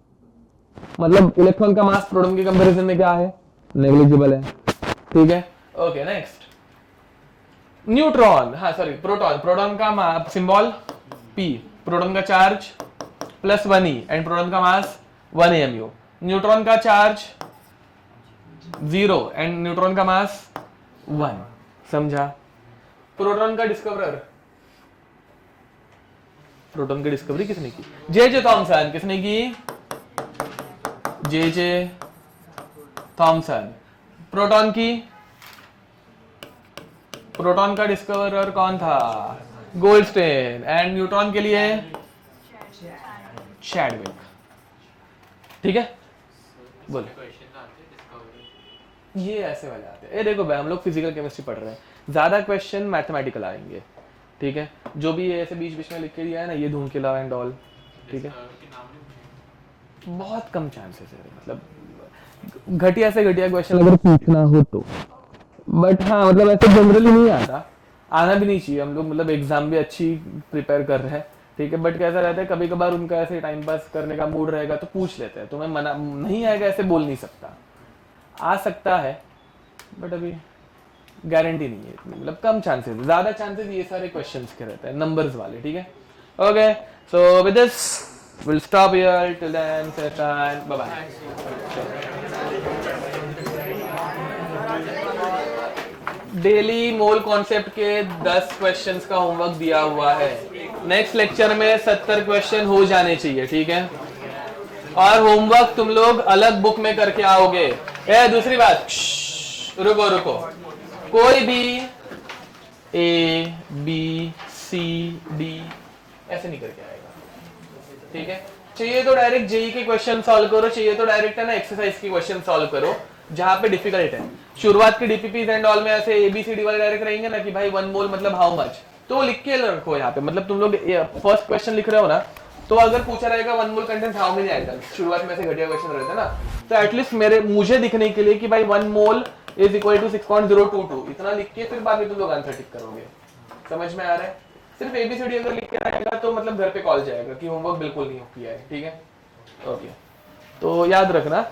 मतलब इलेक्ट्रॉन का मास प्रोटॉन के कंपैरिजन में क्या है, नेग्लिजिबल है, ठीक है, ओके। नेक्स्ट न्यूट्रॉन, हाँ सॉरी प्रोटॉन, प्रोटॉन का सिंबल P, प्रोटॉन का चार्ज +1e एंड प्रोटॉन का मास 1 AMU। न्यूट्रॉन का चार्ज 0 एंड न्यूट्रॉन का मास 1, समझा। प्रोटॉन का डिस्कवरर, प्रोटॉन की डिस्कवरी किसने की, जे थॉमसन। किसने की, जे थॉमसन। प्रोटॉन की, प्रोटॉन का डिस्कवरर कौन था, गोल्डस्टेन। एंड न्यूट्रॉन के लिए चैडविक, ठीक है। बोल, ये ऐसे वाले आते हैं। देखो भाई हम लोग फिजिकल केमिस्ट्री पढ़ रहे हैं, ज्यादा क्वेश्चन मैथमेटिकल आएंगे, ठीक है, जो भी ऐसे बीच बीच में लिख के दिया है ना, ये ढूंढ के लाओ एंड ऑल, ठीक है। बहुत कम चांसेस है, मतलब घटिया से घटिया क्वेश्चन अगर पूछना हो तो, बट हाँ मतलब ऐसे जनरली नहीं आता, आना भी नहीं चाहिए। हम लोग मतलब एग्जाम भी अच्छी प्रिपेयर कर रहे हैं, ठीक है, बट कैसा रहता है कभी कभार उनका ऐसे टाइम पास करने का मूड रहेगा तो पूछ लेते हैं, तो मैं मना नहीं आएगा ऐसे बोल नहीं सकता, आ सकता है बट अभी गारंटी नहीं है इतनी, मतलब कम चांसेस, ज्यादा चांसेस ये सारे क्वेश्चंस के रहते हैं नंबर्स वाले, ठीक है। Okay, so with this will stop here, till then say time, bye bye. Daily mole concept के 10 क्वेश्चंस का होमवर्क दिया हुआ है, नेक्स्ट लेक्चर में 70 क्वेश्चन हो जाने चाहिए, ठीक है। और होमवर्क तुम लोग अलग बुक में करके आओगे। दूसरी बात, रुको रुको, कोई भी A B C D ऐसे नहीं करके आएगा, ठीक है। चाहिए तो डायरेक्ट जेई के क्वेश्चन सॉल्व करो, चाहिए तो डायरेक्ट है ना एक्सरसाइज के क्वेश्चन सॉल्व करो जहां पे डिफिकल्ट है। शुरुआत के डीपीपीज एंड ऑल में ऐसे ABCD वाले डायरेक्ट रहेंगे ना कि भाई 1 मोल मतलब हाउ मच, तो लिख के रखो यहाँ पे। मतलब तुम लोग फर्स्ट क्वेश्चन लिख रहे हो ना, तो अगर पूछा रहेगा 1 मोल कंटेंट हाउ मेनी आइटम्स, शुरुआत में से घटिया क्वेश्चन रहते हैं ना, तो एटलीस्ट मुझे दिखने के लिए कि भाई 1 मोल इज इक्वल टू 6.022 इतना लिख के फिर बाद में तुम लोग आंसर टिक करोगे। समझ में आ रहा है? सिर्फ ABCD अगर लिख के आएगा तो मतलब घर पे कॉल जाएगा कि होमवर्क बिल्कुल नहीं किया है, ठीक है। ओके, तो याद रखना